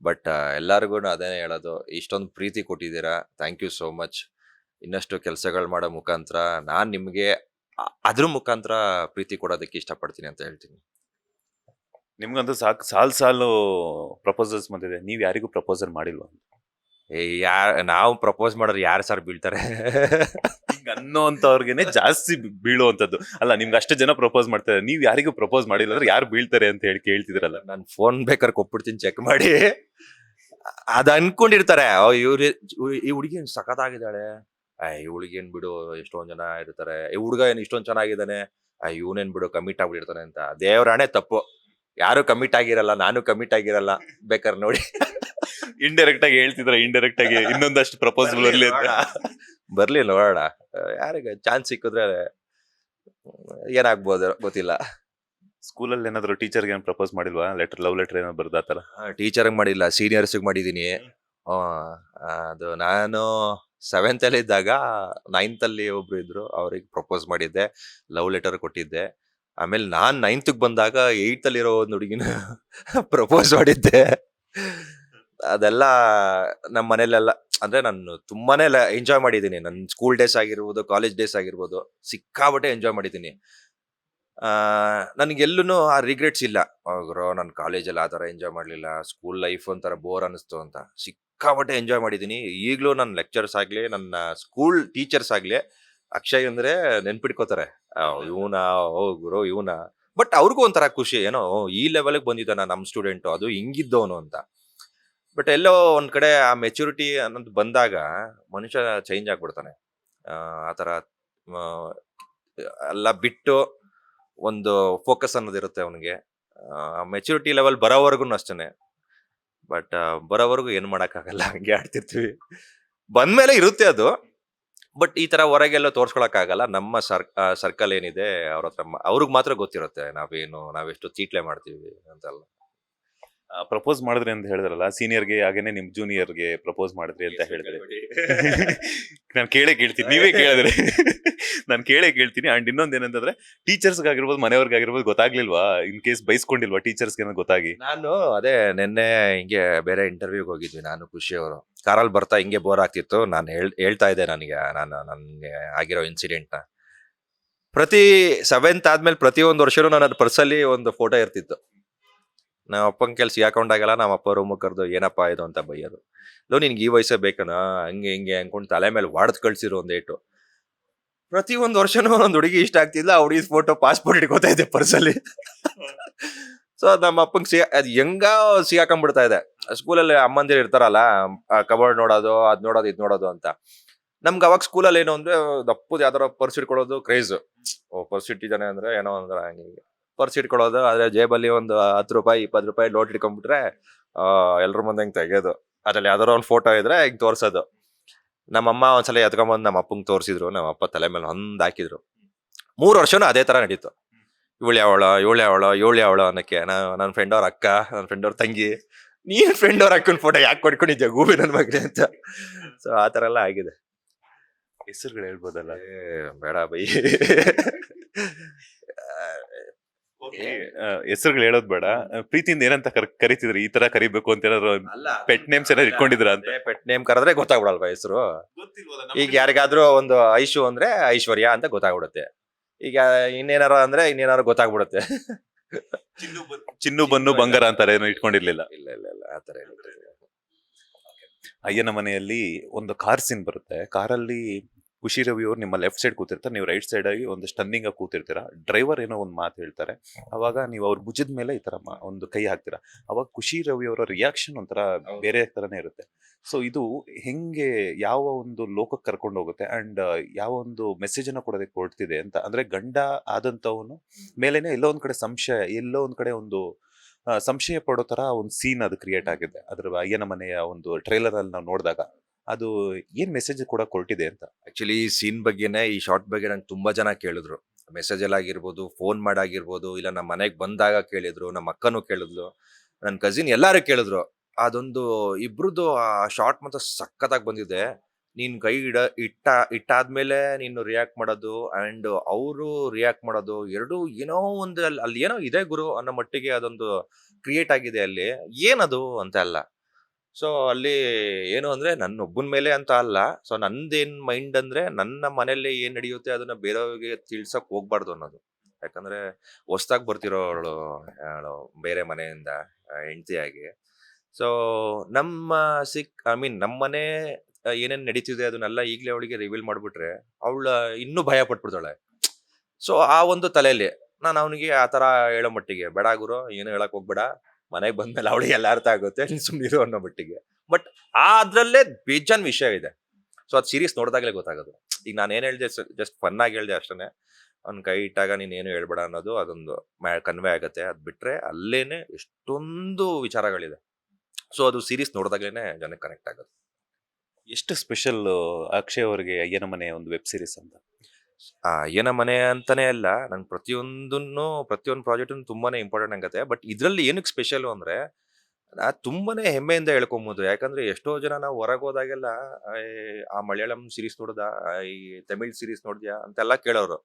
ಬಟ್ ಎಲ್ಲಾರ್ಗು ಅದೇನೆ ಹೇಳೋದು, ಇಷ್ಟೊಂದು ಪ್ರೀತಿ ಕೊಟ್ಟಿದ್ದೀರಾ, ಥ್ಯಾಂಕ್ ಯು ಸೋ ಮಚ್. ಇನ್ನಷ್ಟು ಕೆಲಸಗಳು ಮಾಡೋ ಮುಖಾಂತರ ನಾನ್ ನಿಮ್ಗೆ ಅದ್ರ ಮುಖಾಂತರ ಪ್ರೀತಿ ಕೊಡೋದಕ್ಕೆ ಇಷ್ಟಪಡ್ತೀನಿ ಅಂತ ಹೇಳ್ತೀನಿ. ನಿಮ್ಗಂತೂ ಸಾಲು ಪ್ರಪೋಸಲ್ಸ್ ಬಂದಿದೆ, ನೀವ್ ಯಾರಿಗೂ ಪ್ರಪೋಸಲ್ ಮಾಡಿಲ್ವಾ? ನಾವು ಪ್ರಪೋಸ್ ಮಾಡಿದ್ರೆ ಯಾರು ಸರ್ ಬೀಳ್ತಾರೆ? ಹಿಂಗ್ ಅನ್ನೋಂಥವ್ರಿಗೆನೆ ಜಾಸ್ತಿ ಬೀಳುವಂತದ್ದು. ಅಲ್ಲ, ನಿಮ್ಗೆ ಅಷ್ಟು ಜನ ಪ್ರಪೋಸ್ ಮಾಡ್ತಾರೆ, ನೀವ್ ಯಾರಿಗೂ ಪ್ರಪೋಸ್ ಮಾಡಿಲ್ಲ ಅಂದ್ರೆ ಯಾರು ಬೀಳ್ತಾರೆ ಅಂತ ಹೇಳಿ ಕೇಳ್ತಿದ್ರಲ್ಲ. ನಾನು ಫೋನ್ ಬೇಕಾದ್ರೆ ಕೊಟ್ಬಿಡ್ತೀನಿ, ಚೆಕ್ ಮಾಡಿ. ಅದ್ ಅನ್ಕೊಂಡಿರ್ತಾರೆ, ಇವ್ರಿ ಈ ಹುಡುಗಿ ಏನ್ ಸಖತ್ತಾಗಿದ್ದಾಳೆ, ಈ ಹುಡುಗಿ ಏನ್ ಬಿಡು, ಎಷ್ಟೊಂದ್ ಜನ ಇರ್ತಾರೆ, ಈ ಹುಡುಗ ಏನ್ ಇಷ್ಟೊಂದ್ ಚೆನ್ನಾಗಿದ್ದಾನೆ, ಇವನೇನ್ ಬಿಡು ಕಮಿಟ್ ಆಗ್ಬಿಟ್ಟಿರ್ತಾನೆ ಅಂತ. ದೇವ್ರಾಣೆ ತಪ್ಪು, ಯಾರು ಕಮಿಟ್ ಆಗಿರಲ್ಲ, ನಾನು ಕಮಿಟ್ ಆಗಿರಲ್ಲ, ಬೇಕಾದ್ರೆ ನೋಡಿ. ಇಂಡೈರೆಕ್ಟ್ ಆಗಿ ಹೇಳ್ತಿದ್ರ, ಇಂಡೈರೆಕ್ಟ್ ಆಗಿ ಇನ್ನೊಂದಷ್ಟು ಪ್ರಪೋಸಲ್ ಬರ್ಲಿ ಅಂತ. ಬರ್ಲಿ ನೋಡೋಣ, ಯಾರಿಗೆ ಚಾನ್ಸ್ ಸಿಕ್ಕಿದ್ರೆ ಏನಾಗ್ಬೋದು ಗೊತ್ತಿಲ್ಲ. ಸ್ಕೂಲಲ್ಲಿ ಏನಾದ್ರು ಟೀಚರ್ಗೆ ಏನ್ ಪ್ರಪೋಸ್ ಮಾಡಿಲ್ವಾ? ಲವ್ ಲೆಟರ್ ಏನಾದ್ರು ಬರ್ದಾತರ? ಟೀಚರ್ಗೆ ಮಾಡಿಲ್ಲ, ಸೀನಿಯರ್ಸ್ಗೆ ಮಾಡಿದೀನಿ. ಅದು ನಾನು 7th ಅಲ್ಲಿ ಇದ್ದಾಗ 9th ಅಲ್ಲಿ ಒಬ್ರು ಇದ್ರು, ಅವ್ರಿಗೆ ಪ್ರಪೋಸ್ ಮಾಡಿದ್ದೆ, ಲವ್ ಲೆಟರ್ ಕೊಟ್ಟಿದ್ದೆ. ಆಮೇಲೆ ನಾನ್ 9th ಬಂದಾಗ 8th ಅಲ್ಲಿರೋ ಒಂದು ಹುಡುಗಿನ ಪ್ರಪೋಸ್ ಮಾಡಿದ್ದೆ. ಅದೆಲ್ಲ ನಮ್ಮ ಮನೇಲೆಲ್ಲ, ಅಂದ್ರೆ ನಾನು ತುಂಬಾನೇ ಎಂಜಾಯ್ ಮಾಡಿದ್ದೀನಿ. ನನ್ನ ಸ್ಕೂಲ್ ಡೇಸ್ ಆಗಿರ್ಬೋದು, ಕಾಲೇಜ್ ಡೇಸ್ ಆಗಿರ್ಬೋದು, ಸಿಕ್ಕಾಬಟ್ಟೆ ಎಂಜಾಯ್ ಮಾಡಿದ್ದೀನಿ. ನನಗೆಲ್ಲೂ ಆ ರಿಗ್ರೆಟ್ಸ್ ಇಲ್ಲ. ನನ್ನ ಕಾಲೇಜಲ್ಲಿ ಆ ಥರ ಎಂಜಾಯ್ ಮಾಡಲಿಲ್ಲ, ಸ್ಕೂಲ್ ಲೈಫ್ ಒಂಥರ ಬೋರ್ ಅನ್ನಿಸ್ತು ಅಂತ. ಸಿಕ್ಕಾಬಟ್ಟೆ ಎಂಜಾಯ್ ಮಾಡಿದ್ದೀನಿ. ಈಗಲೂ ನನ್ನ ಲೆಕ್ಚರ್ಸ್ ಆಗಲಿ, ನನ್ನ ಸ್ಕೂಲ್ ಟೀಚರ್ಸ್ ಆಗಲಿ, ಅಕ್ಷಯ್ ಅಂದರೆ ನೆನ್ಪಿಟ್ಕೋತಾರೆ, ಇವನ, ಓ ಗುರು ಇವನ. ಬಟ್ ಅವ್ರಿಗೂ ಒಂಥರ ಖುಷಿ, ಏನೋ ಈ ಲೆವೆಲ್ಗೆ ಬಂದಿದ್ದಾನ ನಮ್ಮ ಸ್ಟೂಡೆಂಟು, ಅದು ಹಿಂಗಿದ್ದವನು ಅಂತ. ಬಟ್ ಎಲ್ಲೋ ಒಂದ್ ಕಡೆ ಆ ಮೆಚುರಿಟಿ ಅನ್ನೋದು ಬಂದಾಗ ಮನುಷ್ಯ ಚೇಂಜ್ ಆಗ್ಬಿಡ್ತಾನೆ. ಆ ಥರ ಎಲ್ಲ ಬಿಟ್ಟು ಒಂದು ಫೋಕಸ್ ಅನ್ನೋದಿರುತ್ತೆ ಅವನಿಗೆ. ಮೆಚುರಿಟಿ ಲೆವೆಲ್ ಬರೋವರೆಗೂ ಅಷ್ಟೇನೆ. ಬಟ್ ಬರೋವರೆಗೂ ಏನು ಮಾಡೋಕ್ಕಾಗಲ್ಲ, ಹಂಗೆ ಆಡ್ತಿರ್ತೀವಿ. ಬಂದ್ಮೇಲೆ ಇರುತ್ತೆ ಅದು. ಬಟ್ ಈ ತರ ಹೊರಗೆಲ್ಲ ತೋರ್ಸ್ಕೊಳಕ್ಕಾಗಲ್ಲ. ನಮ್ಮ ಸರ್ಕಲ್ ಏನಿದೆ ಅವ್ರ ಹತ್ರ ಅವ್ರಿಗೆ ಮಾತ್ರ ಗೊತ್ತಿರುತ್ತೆ ನಾವೆಷ್ಟು ತೀಟ್ಲೆ ಮಾಡ್ತೀವಿ ಅಂತೆಲ್ಲ. ಪ್ರಪೋಸ್ ಮಾಡಿದ್ರಿ ಅಂತ ಹೇಳಿದ್ರಲ್ಲ, ಸೀನಿಯರ್ಗೆ ಹಾಗೇನೆ ನಿಮ್ ಜೂನಿಯರ್ಗೆ ಪ್ರಪೋಸ್ ಮಾಡಿದ್ರಿ ಅಂತ ಹೇಳಿದ್ರೆ ನಾನು ಕೇಳ್ತೀನಿ, ನೀವೇ ಕೇಳಿದ್ರೆ ನಾನು ಕೇಳ್ತೀನಿ. ಅಂಡ್ ಇನ್ನೊಂದ್ ಏನಂತಂದ್ರೆ, ಟೀಚರ್ಸ್ಗಾಗಿರ್ಬೋದು, ಮನೆಯವ್ರಿಗಾಗಿರ್ಬೋದು ಗೊತ್ತಾಗ್ಲಿಲ್ವಾ? ಇನ್ ಕೇಸ್ ಬೈಸ್ಕೊಂಡಿಲ್ವಾ ಟೀಚರ್ಸ್ಗೆ ಗೊತ್ತಾಗಿ? ನಾನು ಅದೇ ನಿನ್ನೆ ಹಿಂಗೆ ಬೇರೆ ಇಂಟರ್ವ್ಯೂಗೆ ಹೋಗಿದ್ವಿ, ನಾನು ಖುಷಿ ಅವರು. ಕಾರಲ್ಲಿ ಬರ್ತಾ ಹಿಂಗೆ ಬೋರ್ ಆಗ್ತಿತ್ತು, ನಾನು ಹೇಳ್ತಾ ಇದ್ದೆ ನನಗೆ ಆಗಿರೋ ಇನ್ಸಿಡೆಂಟ್ನ. ಪ್ರತಿ 7th ಆದ್ಮೇಲೆ ಪ್ರತಿ ಒಂದು ವರ್ಷನೂ ನನ್ನ ಪರ್ಸಲ್ಲಿ ಒಂದು ಫೋಟೋ ಇರ್ತಿತ್ತು. ನಮ್ಮ ಅಪ್ಪನ ಕೆಲ್ಸ ಯಾಕೊಂಡಾಗಲ್ಲ, ನಮ್ಮ ಅಪ್ಪ ರೂಮ್ ಕರೆದು ಏನಪ್ಪಾ ಇದು ಅಂತ ಬೈಯೋದು. ನಿನ್ಗೆ ಈ ವಯಸ್ಸೇ ಬೇಕನ, ಹಂಗೆ ಹಿಂಗೆ ಅನ್ಕೊಂಡು ತಲೆ ಮೇಲೆ ಹೊಡೆದ್ ಕಳ್ಸಿರೋ ಒಂದೇಟು. ಪ್ರತಿ ಒಂದು ವರ್ಷನೂ ಒಂದು ಹುಡುಗಿ ಇಷ್ಟ ಆಗ್ತಿಲ್ಲ, ಆ ಹುಡುಗಿ ಫೋಟೋ ಪಾಸ್ಪೋರ್ಟ್ ಇಟ್ಕೋತಾ ಇದೆ ಪರ್ಸಲ್ಲಿ. ಸೊ ನಮ್ಮ ಅಪ್ಪಂಗೆ ಅದು ಹೆಂಗ ಸಿಗಾಕೊಂಡ್ಬಿಡ್ತಾ ಇದೆ. ಸ್ಕೂಲಲ್ಲಿ ಅಮ್ಮಂದಿರು ಇರ್ತಾರಲ್ಲ, ಕಬರ್ಡ್ ನೋಡೋದು, ಅದ್ ನೋಡೋದು, ಇದ್ ನೋಡೋದು ಅಂತ. ನಮ್ಗೆ ಅವಾಗ ಸ್ಕೂಲಲ್ಲಿ ಏನು ಅಂದ್ರೆ ದಪ್ಪದ ಯಾವ್ದಾರ ಪರ್ಸ್ ಇಟ್ಕೊಳ್ಳೋದು ಕ್ರೇಜ್. ಓ, ಪರ್ಸ್ ಇಟ್ಟಿದ್ದಾನೆ ಅಂದ್ರೆ ಏನೋ ಅಂದ್ರೆ ಹಂಗೆ ಪರ್ಸ್ ಇಟ್ಕೊಳ್ಳೋದು, ಆದ್ರೆ ಜೇಬಲ್ಲಿ ಒಂದು 10 ರೂಪಾಯಿ 20 ರೂಪಾಯಿ ನೋಟ್ ಇಟ್ಕೊಂಡ್ಬಿಟ್ರೆ ಎಲ್ರ ಮುಂದೆ ಹಿಂಗ್ ತೆಗೆಯೋದು. ಅದ್ರಲ್ಲಿ ಯಾವ್ದಾರ ಒಂದು ಫೋಟೋ ಇದ್ರೆ ಹಿಂಗ್ ತೋರ್ಸೋದು. ನಮ್ಮಮ್ಮ ಒಂದ್ಸಲ ಎತ್ಕೊಂಡ್ಬಂದು ನಮ್ಮ ಅಪ್ಪಂಗೆ ತೋರಿಸಿದ್ರು. ನಮ್ಮ ಅಪ್ಪ ತಲೆ ಮೇಲೆ ಹೊಂದ್ ಹಾಕಿದ್ರು. 3 ವರ್ಷನೂ ಅದೇ ತರ ನಡೀತು. ಇವಳು ಅನ್ನಕ್ಕೆ ನನ್ನ ಫ್ರೆಂಡ್ ಅವ್ರ ಅಕ್ಕ, ನನ್ನ ಫ್ರೆಂಡ್ ಅವ್ರ ತಂಗಿ, ನೀನ್ ಫ್ರೆಂಡ್ ಅವ್ರ ಅಕ್ಕನ ಫೋಟೋ ಯಾಕೆ ಕೊಡ್ಕೊಂಡಿದ್ಯಾ ಗೂಬಿ ನನ್ ಮಗ್ನೆ ಅಂತ. ಸೊ ಆ ತರ ಎಲ್ಲ ಆಗಿದೆ. ಹೆಸರುಗಳು ಹೇಳ್ಬೋದಲ್ಲ? ಬೇಡ ಬೈ. ಹೆಸರುಗಳು ಹೇಳೋದ್ ಬೇಡ. ಪ್ರೀತಿಯಿಂದ ಏನಂತ ಕರಿತಿದ್ರಿ? ಈ ತರ ಕರಿಬೇಕು ಅಂತ ಏನಾದ್ರು ಪೆಟ್ ನೇಮ್ಸ್ ಏನಾದ್ರು ಇಟ್ಕೊಂಡಿದ್ರ ಅಂತ? ಪೆಟ್ ನೇಮ್ ಕರೆದ್ರೆ ಗೊತ್ತಾಗ್ಬಿಡಲ್ವಾ ಹೆಸರು? ಈಗ ಯಾರಿಗಾದ್ರೂ ಒಂದು ಐಶು ಅಂದ್ರೆ ಐಶ್ವರ್ಯ ಅಂತ ಗೊತ್ತಾಗ್ಬಿಡುತ್ತೆ. ಈಗ ಇನ್ನೇನಾರು ಗೊತ್ತಾಗ್ಬಿಡುತ್ತೆ. ಚಿನ್ನು ಬನ್ನು ಬಂಗಾರ ಅಂತಾರೆ, ಏನೋ ಇಟ್ಕೊಂಡಿರ್ಲಿಲ್ಲ? ಇಲ್ಲ ಆತರ ಏನಿಲ್ಲ. ಅಯ್ಯನ ಮನೆಯಲ್ಲಿ ಒಂದು ಕಾರ್ ಸೀನ್ ಬರುತ್ತೆ. ಕಾರಲ್ಲಿ ಖುಷಿ ರವಿ ಅವರು ನಿಮ್ಮ ಲೆಫ್ಟ್ ಸೈಡ್ ಕೂತಿರ್ತಾರೆ, ನೀವು ರೈಟ್ ಸೈಡ್ ಆಗಿ ಒಂದು ಸ್ಟನ್ನಿಂಗ್ ಆಗಿ ಕೂತಿರ್ತೀರ. ಡ್ರೈವರ್ ಏನೋ ಒಂದು ಮಾತು ಹೇಳ್ತಾರೆ, ಅವಾಗ ನೀವು ಅವ್ರ ಭುಜದ ಮೇಲೆ ಈ ತರ ಒಂದು ಕೈ ಹಾಕ್ತೀರಾ. ಅವಾಗ ಖುಷಿ ರವಿ ಅವರ ರಿಯಾಕ್ಷನ್ ಒಂಥರ ಬೇರೆ ತರನೇ ಇರುತ್ತೆ. ಸೊ ಇದು ಹೆಂಗೆ, ಯಾವ ಒಂದು ಲೋಕಕ್ಕೆ ಕರ್ಕೊಂಡು ಹೋಗುತ್ತೆ ಅಂಡ್ ಯಾವ ಒಂದು ಮೆಸೇಜ್ ಅನ್ನ ಕೊಡೋದಕ್ಕೆ ಹೊರಡ್ತಿದೆ ಅಂತ. ಅಂದ್ರೆ ಗಂಡ ಆದಂತವನು ಮೇಲೇನೆ ಎಲ್ಲೋ ಒಂದ್ ಕಡೆ ಸಂಶಯ, ಎಲ್ಲೋ ಒಂದ್ ಕಡೆ ಒಂದು ಸಂಶಯ ಪಡೋ ತರ ಒಂದು ಸೀನ್ ಅದು ಕ್ರಿಯೇಟ್ ಆಗಿದೆ ಅದ್ರ ಅಯ್ಯನ ಮನೆಯ ಒಂದು ಟ್ರೈಲರ್ ಅಲ್ಲಿ ನಾವು ನೋಡಿದಾಗ. ಅದು ಏನ್ ಮೆಸೇಜ್ ಕೂಡ ಕೊಟ್ಟಿದೆ ಅಂತ? ಆಕ್ಚುಲಿ ಈ ಸೀನ್ ಬಗ್ಗೆನೇ, ಈ ಶಾರ್ಟ್ ಬಗ್ಗೆ ನಂಗೆ ತುಂಬಾ ಜನ ಕೇಳಿದ್ರು. ಮೆಸೇಜ್ ಅಲ್ಲಿ ಆಗಿರ್ಬೋದು, ಫೋನ್ ಮಾಡಾಗಿರ್ಬೋದು, ಇಲ್ಲ ನಮ್ಮ ಮನೆಗೆ ಬಂದಾಗ ಕೇಳಿದ್ರು, ನಮ್ಮ ಅಕ್ಕನೂ ಕೇಳಿದ್ಲು, ನನ್ನ ಕಸಿನ್ ಎಲ್ಲಾರು ಕೇಳಿದ್ರು. ಅದೊಂದು ಇಬ್ರದ್ದು ಆ ಶಾರ್ಟ್ ಮಾತ್ರ ಸಖತ್ತಾಗಿ ಬಂದಿದೆ. ನೀನ್ ಕೈ ಇಟ್ಟಾದ್ಮೇಲೆ ನೀನು ರಿಯಾಕ್ಟ್ ಮಾಡೋದು ಅಂಡ್ ಅವರು ರಿಯಾಕ್ಟ್ ಮಾಡೋದು, ಎರಡು ಏನೋ ಒಂದು ಅಲ್ಲಿ ಏನೋ ಇದೆ ಗುರು ಅನ್ನೋ ಮಟ್ಟಿಗೆ ಅದೊಂದು ಕ್ರಿಯೇಟ್ ಆಗಿದೆ ಅಲ್ಲಿ. ಏನದು ಅಂತ ಅಲ್ಲ. ಸೊ ಅಲ್ಲಿ ಏನು ಅಂದ್ರೆ ನನ್ನ ಒಬ್ಬನ ಮೇಲೆ ಅಂತ ಅಲ್ಲ. ಸೊ ನಂದೇನ್ ಮೈಂಡ್ ಅಂದ್ರೆ, ನನ್ನ ಮನೇಲಿ ಏನ್ ನಡೆಯುತ್ತೆ ಅದನ್ನ ಬೇರೆಯವ್ರಿಗೆ ತಿಳ್ಸಕ್ ಹೋಗ್ಬಾರ್ದು ಅನ್ನೋದು. ಯಾಕಂದ್ರೆ ಹೊಸ್ದಾಗ್ ಬರ್ತಿರೋಳು ಬೇರೆ ಮನೆಯಿಂದ ಹೆಂಡತಿಯಾಗಿ. ಸೊ ನಮ್ಮ ನಮ್ಮ ಮನೆ ಏನೇನ್ ನಡೀತಿದೆ ಅದನ್ನೆಲ್ಲ ಈಗ್ಲೇ ಅವಳಿಗೆ ರಿವೀಲ್ ಮಾಡ್ಬಿಟ್ರೆ ಅವಳ ಇನ್ನೂ ಭಯ ಪಟ್ಬಿಡ್ತಾಳೆ. ಸೊ ಆ ಒಂದು ತಲೆಯಲ್ಲಿ ನಾನು ಅವನಿಗೆ ಆ ತರ ಹೇಳೋ ಮಟ್ಟಿಗೆ, ಬೇಡ ಗುರು ಏನು ಹೇಳಕ್ ಹೋಗ್ಬೇಡ, ಮನೆಗೆ ಬಂದ್ಮೇಲೆ ಅವಳಿಗೆ ಎಲ್ಲ ಅರ್ಥ ಆಗುತ್ತೆ, ನೀನ್ ಸುಮ್ಮನಿರು ಅನ್ನೋ ಮಟ್ಟಿಗೆ. ಬಟ್ ಅದ್ರಲ್ಲೇ ಬೇಜಾನ್ ವಿಷಯ ಇದೆ. ಸೊ ಅದ್ ಸೀರೀಸ್ ನೋಡಿದಾಗಲೇ ಗೊತ್ತಾಗೋದು. ಈಗ ನಾನು ಏನ್ ಹೇಳ್ದೆ, ಜಸ್ಟ್ ಫನ್ ಆಗಿ ಹೇಳ್ದೆ ಅಷ್ಟೇ. ಅವ್ನ ಕೈ ಇಟ್ಟಾಗ ನೀನ್ ಏನು ಹೇಳ್ಬೇಡ ಅನ್ನೋದು ಅದೊಂದು ಕನ್ವೆ ಆಗತ್ತೆ. ಅದ್ ಬಿಟ್ರೆ ಅಲ್ಲೇನೆ ಎಷ್ಟೊಂದು ವಿಚಾರಗಳಿದೆ. ಸೊ ಅದು ಸೀರೀಸ್ ನೋಡಿದಾಗ್ಲೇನೆ ಜನಕ್ಕೆ ಕನೆಕ್ಟ್ ಆಗೋದು. ಎಷ್ಟು ಸ್ಪೆಷಲ್ ಅಕ್ಷಯ್ ಅವರಿಗೆ ಅಯ್ಯನ ಮನೆ ಒಂದು ವೆಬ್ ಸೀರೀಸ್ ಅಂತ? ಅಯ್ಯನ ಮನೆ ಅಂತಾನೆ ಅಲ್ಲ, ನಂಗೆ ಪ್ರತಿಯೊಂದು ಪ್ರಾಜೆಕ್ಟ್ ತುಂಬಾನೇ ಇಂಪಾರ್ಟೆಂಟ್ ಆಗತ್ತೆ. ಬಟ್ ಇದ್ರಲ್ಲಿ ಏನಕ್ಕೆ ಸ್ಪೆಷಲ್ ಅಂದ್ರೆ, ತುಂಬಾನೇ ಹೆಮ್ಮೆಯಿಂದ ಹೇಳ್ಕೊಬಹುದು. ಯಾಕಂದ್ರೆ ಎಷ್ಟೋ ಜನ ನಾವು ಹೊರಗೆ ಹೋದಾಗೆಲ್ಲ ಆ ಮಲಯಾಳಂ ಸೀರೀಸ್ ನೋಡ್ದ, ಈ ತಮಿಳ್ ಸೀರೀಸ್ ನೋಡಿದ್ಯಾ ಅಂತೆಲ್ಲ ಕೇಳೋರು.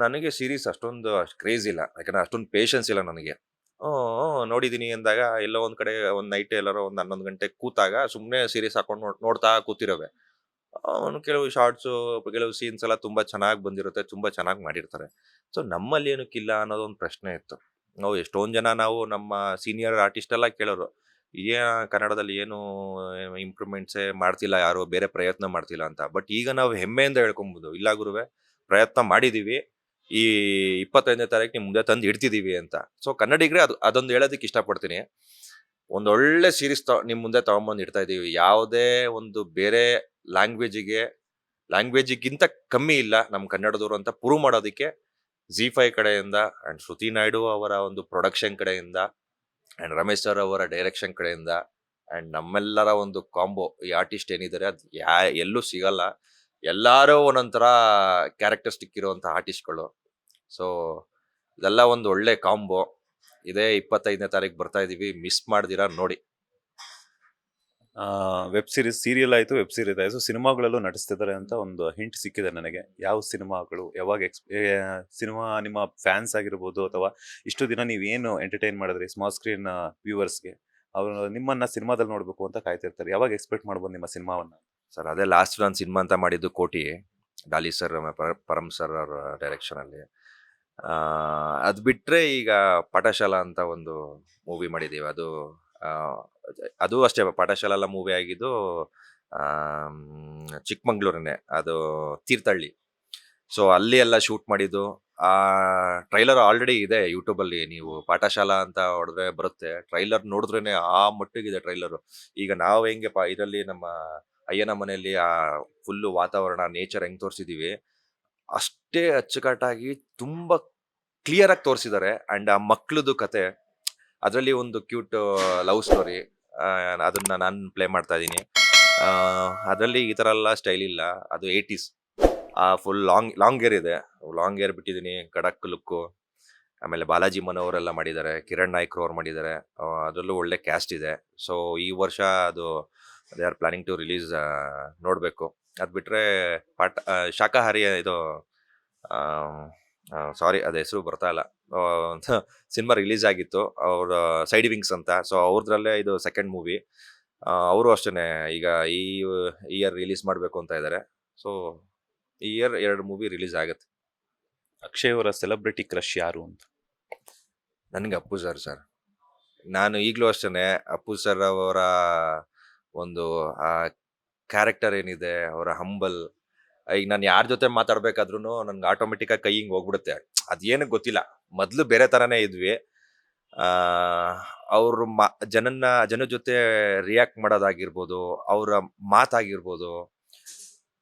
ನನಗೆ ಸೀರೀಸ್ ಅಷ್ಟೊಂದು ಕ್ರೇಜ್ ಇಲ್ಲ, ಯಾಕಂದ್ರೆ ಅಷ್ಟೊಂದು ಪೇಷನ್ಸ್ ಇಲ್ಲ ನನಗೆ. ನೋಡಿದೀನಿ ಅಂದಾಗ ಎಲ್ಲೋ ಒಂದ್ ಕಡೆ ಒಂದ್ ನೈಟ್ ಎಲ್ಲಾರೋ ಒಂದ್ 11 ಗಂಟೆ ಕೂತಾಗ ಸುಮ್ನೆ ಸೀರೀಸ್ ಹಾಕೊಂಡು ನೋಡ್ತಾ ಕೂತಿರೋವೆ. ಕೆಲವು ಶಾರ್ಟ್ಸು, ಕೆಲವು ಸೀನ್ಸ್ ಎಲ್ಲ ತುಂಬಾ ಚೆನ್ನಾಗಿ ಬಂದಿರುತ್ತೆ, ತುಂಬಾ ಚೆನ್ನಾಗಿ ಮಾಡಿರ್ತಾರೆ. ಸೊ ನಮ್ಮಲ್ಲಿ ಏನಕ್ಕಿಲ್ಲ ಅನ್ನೋದೊಂದು ಪ್ರಶ್ನೆ ಇತ್ತು. ನಾವು ಎಷ್ಟೊಂದ್ ಜನ ನಮ್ಮ ಸೀನಿಯರ್ ಆರ್ಟಿಸ್ಟ್ ಎಲ್ಲ ಕೇಳೋರು, ಕನ್ನಡದಲ್ಲಿ ಏನು ಇಂಪ್ರೂವ್ಮೆಂಟ್ಸೇ ಮಾಡ್ತಿಲ್ಲ, ಯಾರು ಬೇರೆ ಪ್ರಯತ್ನ ಮಾಡ್ತಿಲ್ಲ ಅಂತ. ಬಟ್ ಈಗ ನಾವು ಹೆಮ್ಮೆಯಿಂದ ಹೇಳ್ಕೊಬಹುದು, ಇಲ್ಲ ಗುರುವೆ ಪ್ರಯತ್ನ ಮಾಡಿದೀವಿ, ಈ 25ನೇ ತಾರೀಕು ನಿಮ್ ಮುಂದೆ ತಂದು ಇಡ್ತಿದೀವಿ ಅಂತ. ಸೊ ಕನ್ನಡಿಗರೇ ಅದೊಂದು ಹೇಳೋದಕ್ಕೆ ಇಷ್ಟಪಡ್ತೀನಿ. ಒಂದೊಳ್ಳೆ ಸೀರೀಸ್ ನಿಮ್ ಮುಂದೆ ತಗೊಂಬಂದು ಇಡ್ತಾ ಇದೀವಿ. ಯಾವುದೇ ಒಂದು ಬೇರೆ ಲ್ಯಾಂಗ್ವೇಜಿಗಿಂತ ಕಮ್ಮಿ ಇಲ್ಲ ನಮ್ಮ ಕನ್ನಡದವರು ಅಂತ ಪ್ರೂವ್ ಮಾಡೋದಕ್ಕೆ ZEE5 ಕಡೆಯಿಂದ ಅಂಡ್ ಶ್ರುತಿ ನಾಯ್ಡು ಅವರ ಒಂದು ಪ್ರೊಡಕ್ಷನ್ ಕಡೆಯಿಂದ ಅಂಡ್ ರಮೇಶ್ ಸರ್ ಅವರ ಡೈರೆಕ್ಷನ್ ಕಡೆಯಿಂದ ಅಂಡ್ ನಮ್ಮೆಲ್ಲರ ಒಂದು ಕಾಂಬೋ, ಈ ಆರ್ಟಿಸ್ಟ್ ಏನಿದ್ದಾರೆ ಅದು ಎಲ್ಲೂ ಸಿಗಲ್ಲ. ಎಲ್ಲಾರು ಒಂದೊಂಥರ ಕ್ಯಾರೆಕ್ಟರಿಸ್ಟಿಕ್ ಇರುವಂತ ಆರ್ಟಿಸ್ಟ್ಗಳು. ಸೊ ಇದೆಲ್ಲ ಒಂದು ಒಳ್ಳೆ ಕಾಂಬೋ. ಇದೇ 25ನೇ ತಾರೀಕು ಬರ್ತಾ ಇದೀವಿ, ಮಿಸ್ ಮಾಡ್ದಿರಾ ನೋಡಿ. ವೆಬ್ ಸೀರೀಸ್, ಸೀರಿಯಲ್ ಆಯ್ತು, ವೆಬ್ ಸೀರೀಸ್ ಆಯ್ತು, ಸಿನಿಮಾಗಳಲ್ಲೂ ನಟಿಸ್ತಿದ್ದಾರೆ ಅಂತ ಒಂದು ಹಿಂಟ್ ಸಿಕ್ಕಿದೆ ನನಗೆ. ಯಾವ ಸಿನಿಮಾಗಳು, ಯಾವಾಗ ಸಿನಿಮಾ ನಿಮ್ಮ ಫ್ಯಾನ್ಸ್ ಆಗಿರ್ಬೋದು, ಅಥವಾ ಇಷ್ಟು ದಿನ ನೀವೇನು ಎಂಟರ್ಟೈನ್ ಮಾಡಿದ್ರಿ ಸ್ಮಾಲ್ ಸ್ಕ್ರೀನ್ ವ್ಯೂವರ್ಸ್ಗೆ, ಅವರು ನಿಮ್ಮನ್ನ ಸಿನಿಮಾದಲ್ಲಿ ನೋಡ್ಬೇಕು ಅಂತ ಕಾಯ್ತಿರ್ತಾರೆ. ಯಾವಾಗ ಎಕ್ಸ್ಪೆಕ್ಟ್ ಮಾಡ್ಬೋದು ನಿಮ್ಮ ಸಿನಿಮಾವನ್ನ? ಸರ್ ಅದೇ ಲಾಸ್ಟ್ ನಾನು ಸಿನಿಮಾ ಅಂತ ಮಾಡಿದ್ದು ಕೋಟಿ, ಡಾಲಿ ಸರ್ ಪರಮ್ ಸರ್ ಅವರ ಡೈರೆಕ್ಷನ್ ಅಲ್ಲಿ. ಅದ್ ಬಿಟ್ರೆ ಈಗ ಪಾಠಶಾಲಾ ಅಂತ ಒಂದು ಮೂವಿ ಮಾಡಿದೀವಿ. ಅದು ಅಷ್ಟೇ, ಪಾಠಶಾಲಾ ಮೂವಿ ಆಗಿದ್ದು ಚಿಕ್ಕಮಂಗ್ಳೂರನ್ನೇ, ಅದು ತೀರ್ಥಹಳ್ಳಿ. ಸೊ ಅಲ್ಲಿ ಎಲ್ಲ ಶೂಟ್ ಮಾಡಿದ್ದು. ಆ ಟ್ರೈಲರ್ ಆಲ್ರೆಡಿ ಇದೆ ಯೂಟ್ಯೂಬಲ್ಲಿ, ನೀವು ಪಾಠಶಾಲಾ ಅಂತ ಹೊಡೆದ್ರೆ ಬರುತ್ತೆ. ಟ್ರೈಲರ್ ನೋಡಿದ್ರೇನೆ ಆ ಮಟ್ಟಿಗಿದೆ ಟ್ರೈಲರು. ಈಗ ನಾವು ಹೆಂಗೆ ಇದರಲ್ಲಿ ನಮ್ಮ ಅಯ್ಯನ ಮನೆಯಲ್ಲಿ ಆ ಫುಲ್ಲು ವಾತಾವರಣ, ನೇಚರ್ ಹೆಂಗ್ ತೋರಿಸಿದೀವಿ, ಅಷ್ಟೇ ಅಚ್ಚುಕಟ್ಟಾಗಿ ತುಂಬಾ ಕ್ಲಿಯರ್ ಆಗಿ ತೋರಿಸಿದ್ದಾರೆ. ಅಂಡ್ ಆ ಮಕ್ಳದ್ದು ಕತೆ, ಅದರಲ್ಲಿ ಒಂದು ಕ್ಯೂಟ್ ಲವ್ ಸ್ಟೋರಿ, ಅದನ್ನ ನಾನು ಪ್ಲೇ ಮಾಡ್ತಾ ಇದ್ದೀನಿ. ಅದರಲ್ಲಿ ಈ ಥರ ಎಲ್ಲ ಸ್ಟೈಲ್ ಇಲ್ಲ, ಅದು 80s. ಫುಲ್ ಲಾಂಗ್ ಏರ್ ಇದೆ, ಲಾಂಗ್ ಏರ್ ಬಿಟ್ಟಿದ್ದೀನಿ, ಖಡಕ್ ಲುಕ್ಕು. ಆಮೇಲೆ ಬಾಲಾಜಿ ಮನೋಹರ್ ಎಲ್ಲ ಮಾಡಿದ್ದಾರೆ, ಕಿರಣ್ ನಾಯ್ಕರು ಅವ್ರು ಮಾಡಿದ್ದಾರೆ. ಅದರಲ್ಲೂ ಒಳ್ಳೆ ಕ್ಯಾಸ್ಟ್ ಇದೆ. ಸೊ ಈ ವರ್ಷ ಅದು they are planning to release, ನೋಡಬೇಕು. ಅದು ಬಿಟ್ಟರೆ ಶಾಕಾಹಾರಿ ಇದು, ಸಾರಿ ಅದು ಹೆಸರು ಬರ್ತಾ ಇಲ್ಲ, ಸಿನಿಮಾ ರಿಲೀಸ್ ಆಗಿತ್ತು ಅವ್ರ ಸೈಡ್ ವಿಂಗ್ಸ್ ಅಂತ. ಸೊ ಅವ್ರದ್ರಲ್ಲೇ ಇದು ಸೆಕೆಂಡ್ ಮೂವಿ. ಅವರು ಅಷ್ಟೇ ಈಗ ಈ ಇಯರ್ ರಿಲೀಸ್ ಮಾಡಬೇಕು ಅಂತ ಇದ್ದಾರೆ. ಸೊ ಈ ಇಯರ್ 2 ಮೂವಿ ರಿಲೀಸ್ ಆಗುತ್ತೆ. ಅಕ್ಷಯ್ ಅವರ ಸೆಲೆಬ್ರಿಟಿ ಕ್ರಶ್ ಯಾರು ಅಂತ? ನನಗೆ ಅಪ್ಪು ಸರ್. ನಾನು ಈಗಲೂ ಅಷ್ಟೇ ಅಪ್ಪು ಸರ್ ಅವರ ಒಂದು ಆ ಕ್ಯಾರೆಕ್ಟರ್ ಏನಿದೆ, ಅವರ ಹಂಬಲ್. ಈಗ ನಾನು ಯಾರ ಜೊತೆ ಮಾತಾಡ್ಬೇಕಾದ್ರೂ ನನ್ಗೆ ಆಟೋಮೆಟಿಕ್ಕಾಗಿ ಕೈ ಹಿಂಗೆ ಹೋಗ್ಬಿಡುತ್ತೆ. ಅದೇನಕ್ಕೆ ಗೊತ್ತಿಲ್ಲ, ಮೊದಲು ಬೇರೆ ಥರನೇ ಇದ್ವಿ. ಅವ್ರ ಜನ ಜೊತೆ ರಿಯಾಕ್ಟ್ ಮಾಡೋದಾಗಿರ್ಬೋದು, ಅವರ ಮಾತಾಗಿರ್ಬೋದು,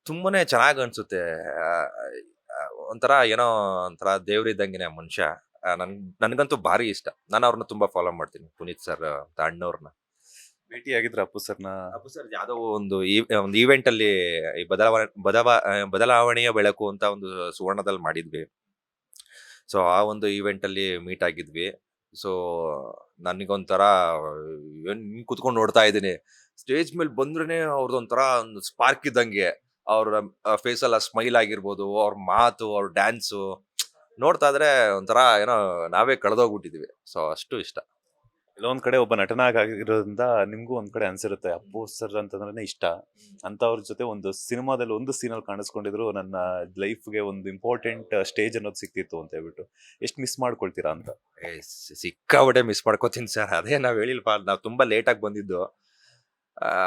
ತುಂಬಾನೇ ಚೆನ್ನಾಗಿ ಅನ್ಸುತ್ತೆ. ಒಂಥರ ಏನೋ ಒಂಥರ ದೇವ್ರಿದ್ದಂಗೆನೆ ಮನುಷ್ಯ. ನನ್ಗಂತೂ ಭಾರಿ ಇಷ್ಟ. ನಾನು ಅವ್ರನ್ನ ತುಂಬಾ ಫಾಲೋ ಮಾಡ್ತೀನಿ, ಪುನೀತ್ ಸರ್ ಅಂತ ಅಣ್ಣವ್ರನ್ನ. ಭೇಟಿಯಾಗಿದ್ರ ಅಪ್ಪು ಸರ್ನ? ಅಪ್ಪು ಸರ್ ಯಾವ್ದೋ ಒಂದು ಈವೆಂಟ್ ಅಲ್ಲಿ ಈ ಬದಲಾವಣೆಯ ಬೆಳಕು ಅಂತ ಒಂದು ಸುವರ್ಣದಲ್ಲಿ ಮಾಡಿದ್ವಿ. ಸೊ ಆ ಒಂದು ಈವೆಂಟ್ ಅಲ್ಲಿ ಮೀಟ್ ಆಗಿದ್ವಿ. ಸೊ ನನಗೊಂಥರ ಕುತ್ಕೊಂಡು ನೋಡ್ತಾ ಇದ್ದೀನಿ, ಸ್ಟೇಜ್ ಮೇಲೆ ಬಂದ್ರೇನೆ ಅವ್ರದ್ದೊಂಥರ ಒಂದು ಸ್ಪಾರ್ಕ್ ಇದ್ದಂಗೆ. ಅವ್ರ ಫೇಸಲ್ಲ ಸ್ಮೈಲ್ ಆಗಿರ್ಬೋದು, ಅವ್ರ ಮಾತು, ಅವ್ರ ಡ್ಯಾನ್ಸು ನೋಡ್ತಾ ಇದ್ರೆ ಒಂಥರ ಏನೋ ನಾವೇ ಕಳೆದೋಗ್ಬಿಟ್ಟಿದೀವಿ. ಸೊ ಅಷ್ಟು ಇಷ್ಟ. ಕೆಲವೊಂದ್ ಕಡೆ ಒಬ್ಬ ನಟನಾಗಿರೋದ್ರಿಂದ ನಿಮ್ಗೂ ಒಂದ್ ಕಡೆ ಅನ್ಸಿರುತ್ತೆ ಅಪ್ಪು ಸರ್ ಅಂತಂದ್ರೆ ಇಷ್ಟ ಅಂತವ್ರ ಜೊತೆ ಒಂದು ಸಿನಿಮಾದಲ್ಲಿ ಒಂದು ಸೀನಲ್ಲಿ ಕಾಣಿಸ್ಕೊಂಡಿದ್ರು, ನನ್ನ ಲೈಫ್ಗೆ ಒಂದು ಇಂಪಾರ್ಟೆಂಟ್ ಸ್ಟೇಜ್ ಅನ್ನೋದು ಸಿಕ್ತಿತ್ತು ಅಂತ ಹೇಳ್ಬಿಟ್ಟು ಎಷ್ಟು ಮಿಸ್ ಮಾಡ್ಕೊಳ್ತೀರಾ ಅಂತ? ಸಿಕ್ಕಾಬಟ್ಟೆ ಮಿಸ್ ಮಾಡ್ಕೋತೀನಿ ಸರ್. ಅದೇ ನಾವ್ ಹೇಳಿಲ್ವಾ, ನಾವು ತುಂಬಾ ಲೇಟ್ ಆಗಿ ಬಂದಿದ್ದು.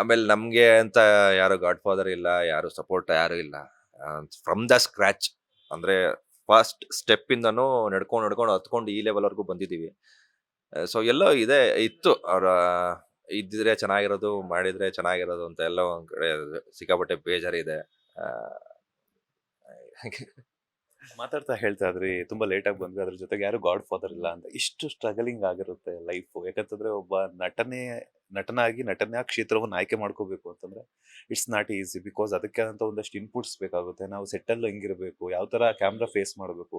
ಆಮೇಲೆ ನಮ್ಗೆ ಅಂತ ಯಾರು ಗಾಡ್ ಫಾದರ್ ಇಲ್ಲ, ಯಾರು ಸಪೋರ್ಟ್ ಯಾರು ಇಲ್ಲ. ಫ್ರಮ್ ದ ಸ್ಕ್ರಾಚ್ ಅಂದ್ರೆ ಫಸ್ಟ್ ಸ್ಟೆಪ್ ಇಂದನೂ ನಡ್ಕೊಂಡು ಹತ್ಕೊಂಡು ಈ ಲೆವೆಲ್ ವರ್ಗೂ ಬಂದಿದೀವಿ. ಸೊ ಎಲ್ಲೋ ಇತ್ತು ಅವ್ರ ಇದ್ದಿದ್ರೆ ಚೆನ್ನಾಗಿರೋದು, ಮಾಡಿದ್ರೆ ಚೆನ್ನಾಗಿರೋದು ಅಂತ ಎಲ್ಲ ಒಂದ್ ಕಡೆ ಸಿಕ್ಕಾಪಟ್ಟೆ ಬೇಜಾರಿದೆ. ಮಾತಾಡ್ತಾ ಹೇಳ್ತಾ ಇದ್ರಿ ತುಂಬಾ ಲೇಟ್ ಆಗಿ ಬಂದ್ವಿ, ಅದ್ರ ಜೊತೆಗೆ ಯಾರು ಗಾಡ್ ಫಾದರ್ ಇಲ್ಲ ಅಂತ. ಇಷ್ಟು ಸ್ಟ್ರಗಲಿಂಗ್ ಆಗಿರುತ್ತೆ ಲೈಫ್. ಯಾಕಂತಂದ್ರೆ ಒಬ್ಬ ನಟನಾಗಿ ನಟನೆಯ ಕ್ಷೇತ್ರವನ್ನು ಆಯ್ಕೆ ಮಾಡ್ಕೋಬೇಕು ಅಂತಂದ್ರೆ ಇಟ್ಸ್ ನಾಟ್ ಈಸಿ. ಬಿಕಾಸ್ ಅದಕ್ಕೆ ಅಂತ ಒಂದಷ್ಟು ಇನ್ಪುಟ್ಸ್ ಬೇಕಾಗುತ್ತೆ. ನಾವು ಸೆಟ್ಟಲ್ ಹೆಂಗಿರ್ಬೇಕು, ಯಾವ ತರ ಕ್ಯಾಮ್ರಾ ಫೇಸ್ ಮಾಡಬೇಕು,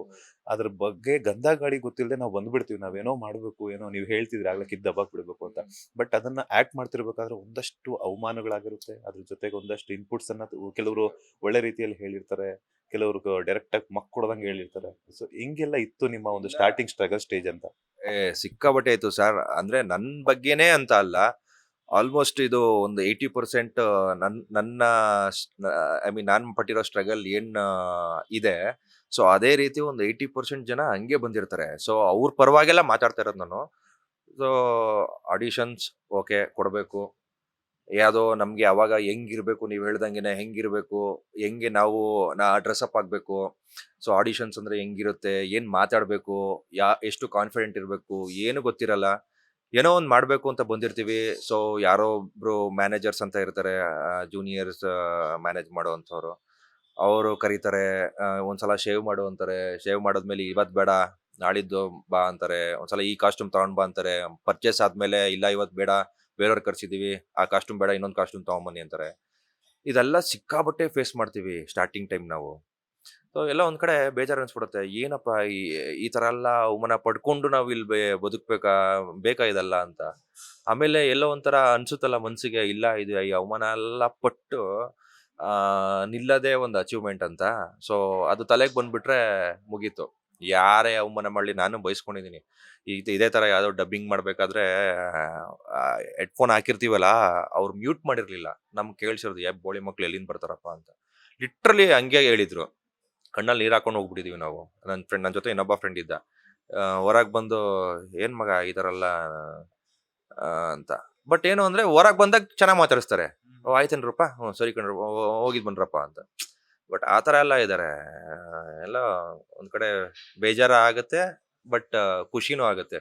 ಅದ್ರ ಬಗ್ಗೆ ಗಂಧ ಗಾಡಿ ಗೊತ್ತಿಲ್ಲದೆ ನಾವು ಬಂದ್ಬಿಡ್ತೀವಿ. ನಾವೇನೋ ಮಾಡ್ಬೇಕು, ಏನೋ ನೀವು ಹೇಳ್ತಿದ್ರಿ ಆಗ್ಲೇ ಕಿದ್ದು ದಬ್ಬಾಕ್ ಬಿಡ್ಬೇಕು ಅಂತ. ಬಟ್ ಅದನ್ನ ಆಕ್ಟ್ ಮಾಡ್ತಿರ್ಬೇಕಾದ್ರೆ ಒಂದಷ್ಟು ಅವಮಾನಗಳಾಗಿರುತ್ತೆ. ಅದ್ರ ಜೊತೆಗೆ ಒಂದಷ್ಟು ಇನ್ಪುಟ್ಸ್ ಅನ್ನ ಕೆಲವರು ಒಳ್ಳೆ ರೀತಿಯಲ್ಲಿ ಹೇಳಿರ್ತಾರೆ, ಕೆಲವರು ಡೈರೆಕ್ಟ್ ಆಗಿ ಮಕ್ ಕೊಡದಂಗೆ ಹೇಳಿರ್ತಾರೆ. ಸೊ ಹಿಂಗೆಲ್ಲ ಇತ್ತು ನಿಮ್ಮ ಒಂದು ಸ್ಟಾರ್ಟಿಂಗ್ ಸ್ಟ್ರಗಲ್ ಸ್ಟೇಜ್ ಅಂತ? ಸಿಕ್ಕಾಬಟ್ಟೆ ಇತ್ತು ಸರ್. ಅಂದ್ರೆ ನನ್ ಬಗ್ಗೆನೇ ಅಂತ ಅಲ್ಲ, ಆಲ್ಮೋಸ್ಟ್ ಇದು ಒಂದು 80% ನನ್ನ ಐ ಮೀನ್ ನಾನ್ ಪಟ್ಟಿರೋ ಸ್ಟ್ರಗಲ್ ಏನ್ ಇದೆ. ಸೊ ಅದೇ ರೀತಿ ಒಂದು 80% ಜನ ಹಂಗೆ ಬಂದಿರ್ತಾರೆ. ಸೊ ಅವ್ರ ಪರವಾಗೆಲ್ಲ ಮಾತಾಡ್ತಾ ಇರೋದು ನಾನು. ಸೊ ಆಡಿಷನ್ಸ್ ಓಕೆ ಕೊಡ್ಬೇಕು, ಯಾವುದೋ ನಮ್ಗೆ ಅವಾಗ ಹೆಂಗಿರ್ಬೇಕು, ನೀವು ಹೇಳ್ದಂಗೆನೆ ಹೆಂಗಿರ್ಬೇಕು, ಹೆಂಗೆ ನಾವು ಡ್ರೆಸ್ಅಪ್ ಆಗ್ಬೇಕು. ಸೊ ಆಡಿಷನ್ಸ್ ಅಂದ್ರೆ ಹೆಂಗಿರುತ್ತೆ, ಏನ್ ಮಾತಾಡ್ಬೇಕು, ಎಷ್ಟು ಕಾನ್ಫಿಡೆಂಟ್ ಇರ್ಬೇಕು, ಏನು ಗೊತ್ತಿರಲ್ಲ. ಏನೋ ಒಂದ್ ಮಾಡ್ಬೇಕು ಅಂತ ಬಂದಿರ್ತೀವಿ. ಸೊ ಯಾರೋ ಒಬ್ರು ಮ್ಯಾನೇಜರ್ಸ್ ಅಂತ ಇರ್ತಾರೆ, ಜೂನಿಯರ್ಸ್ ಮ್ಯಾನೇಜ್ ಮಾಡೋವಂಥವ್ರು. ಅವರು ಕರೀತಾರೆ, ಒಂದ್ಸಲ ಶೇವ್ ಮಾಡು ಅಂತಾರೆ. ಶೇವ್ ಮಾಡಾದ್ಮೇಲೆ ಇವತ್ ಬೇಡ ನಾಳಿದ್ದು ಬಾ ಅಂತಾರೆ. ಒಂದ್ಸಲ ಈ ಕಾಸ್ಟ್ಯೂಮ್ ತಗೊಂಡ್ ಬಾ ಅಂತಾರೆ. ಪರ್ಚೇಸ್ ಆದ್ಮೇಲೆ ಇಲ್ಲ ಇವತ್ ಬೇಡ, ಬೇರೆಯವ್ರು ಕರ್ಸಿದೀವಿ, ಆ ಕಾಸ್ಟ್ಯೂಮ್ ಬೇಡ, ಇನ್ನೊಂದು ಕಾಸ್ಟ್ಯೂಮ್ ತಗೊಂಬನ್ನಿ ಅಂತಾರೆ. ಇದೆಲ್ಲ ಸಿಕ್ಕಾಬಟ್ಟೆ ಫೇಸ್ ಮಾಡ್ತೀವಿ ಸ್ಟಾರ್ಟಿಂಗ್ ಟೈಮ್ ನಾವು. ಸೊ ಎಲ್ಲ ಒಂದ್ ಕಡೆ ಬೇಜಾರು ಅನ್ಸ್ಬಿಡುತ್ತೆ, ಏನಪ್ಪ ಈ ತರ ಎಲ್ಲ ಅವಮಾನ ಪಡ್ಕೊಂಡು ನಾವು ಇಲ್ಲಿ ಬೇಕಾ ಇದೆಲ್ಲ ಅಂತ. ಆಮೇಲೆ ಎಲ್ಲೋ ಒಂಥರ ಅನ್ಸುತ್ತಲ್ಲ ಮನ್ಸಿಗೆ, ಇಲ್ಲ ಇದು ಈ ಅವಮಾನ ಎಲ್ಲ ಪಟ್ಟು ನಿಲ್ಲದೆ ಒಂದು ಅಚೀವ್ಮೆಂಟ್ ಅಂತ. ಸೊ ಅದು ತಲೆಗೆ ಬಂದ್ಬಿಟ್ರೆ ಮುಗೀತು. ಯಾರೇ ಅವಮಾನ ಮಾಡ್ಲಿ, ನಾನು ಬಯಸ್ಕೊಂಡಿದೀನಿ. ಇದೇ ತರ ಯಾವ್ದೋ ಡಬ್ಬಿಂಗ್ ಮಾಡ್ಬೇಕಾದ್ರೆ ಹೆಡ್ಫೋನ್ ಹಾಕಿರ್ತೀವಲ್ಲ, ಅವ್ರು ಮ್ಯೂಟ್ ಮಾಡಿರ್ಲಿಲ್ಲ. ನಮ್ಗೆ ಕೇಳಿಸಿರೋದು ಬೋಳಿ ಮಕ್ಳು ಎಲ್ಲಿಂದ ಬರ್ತಾರಪ್ಪ ಅಂತ. ಲಿಟ್ರಲಿ ಹಂಗೆ ಹೇಳಿದ್ರು. ಕಣ್ಣಲ್ಲಿ ನೀರ್ ಹಾಕೊಂಡು ಹೋಗ್ಬಿಟ್ಟಿದೀವಿ ನಾವು. ನನ್ನ ಜೊತೆ ಇನ್ನೊಬ್ಬ ಫ್ರೆಂಡ್ ಇದ್ದ. ಹೊರಗೆ ಬಂದು ಏನ್ ಮಗ ಈ ತರ ಎಲ್ಲ ಅಂತ. ಬಟ್ ಏನು ಅಂದ್ರೆ ಹೊರಗೆ ಬಂದಾಗ ಚೆನ್ನಾಗಿ ಮಾತಾಡಿಸ್ತಾರೆ, ಆಯ್ತೇನ್ರಪ್ಪ, ಹ್ಞೂ ಸರಿ ಕಣ್ರಪ್ಪ, ಹೋಗಿದ್ ಬನ್ರಪ್ಪ ಅಂತ. ಬಟ್ ಆ ಥರ ಎಲ್ಲ ಇದ್ದಾರೆ. ಎಲ್ಲ ಒಂದ್ ಕಡೆ ಬೇಜಾರ ಆಗತ್ತೆ, ಬಟ್ ಖುಷಿನೂ ಆಗತ್ತೆ.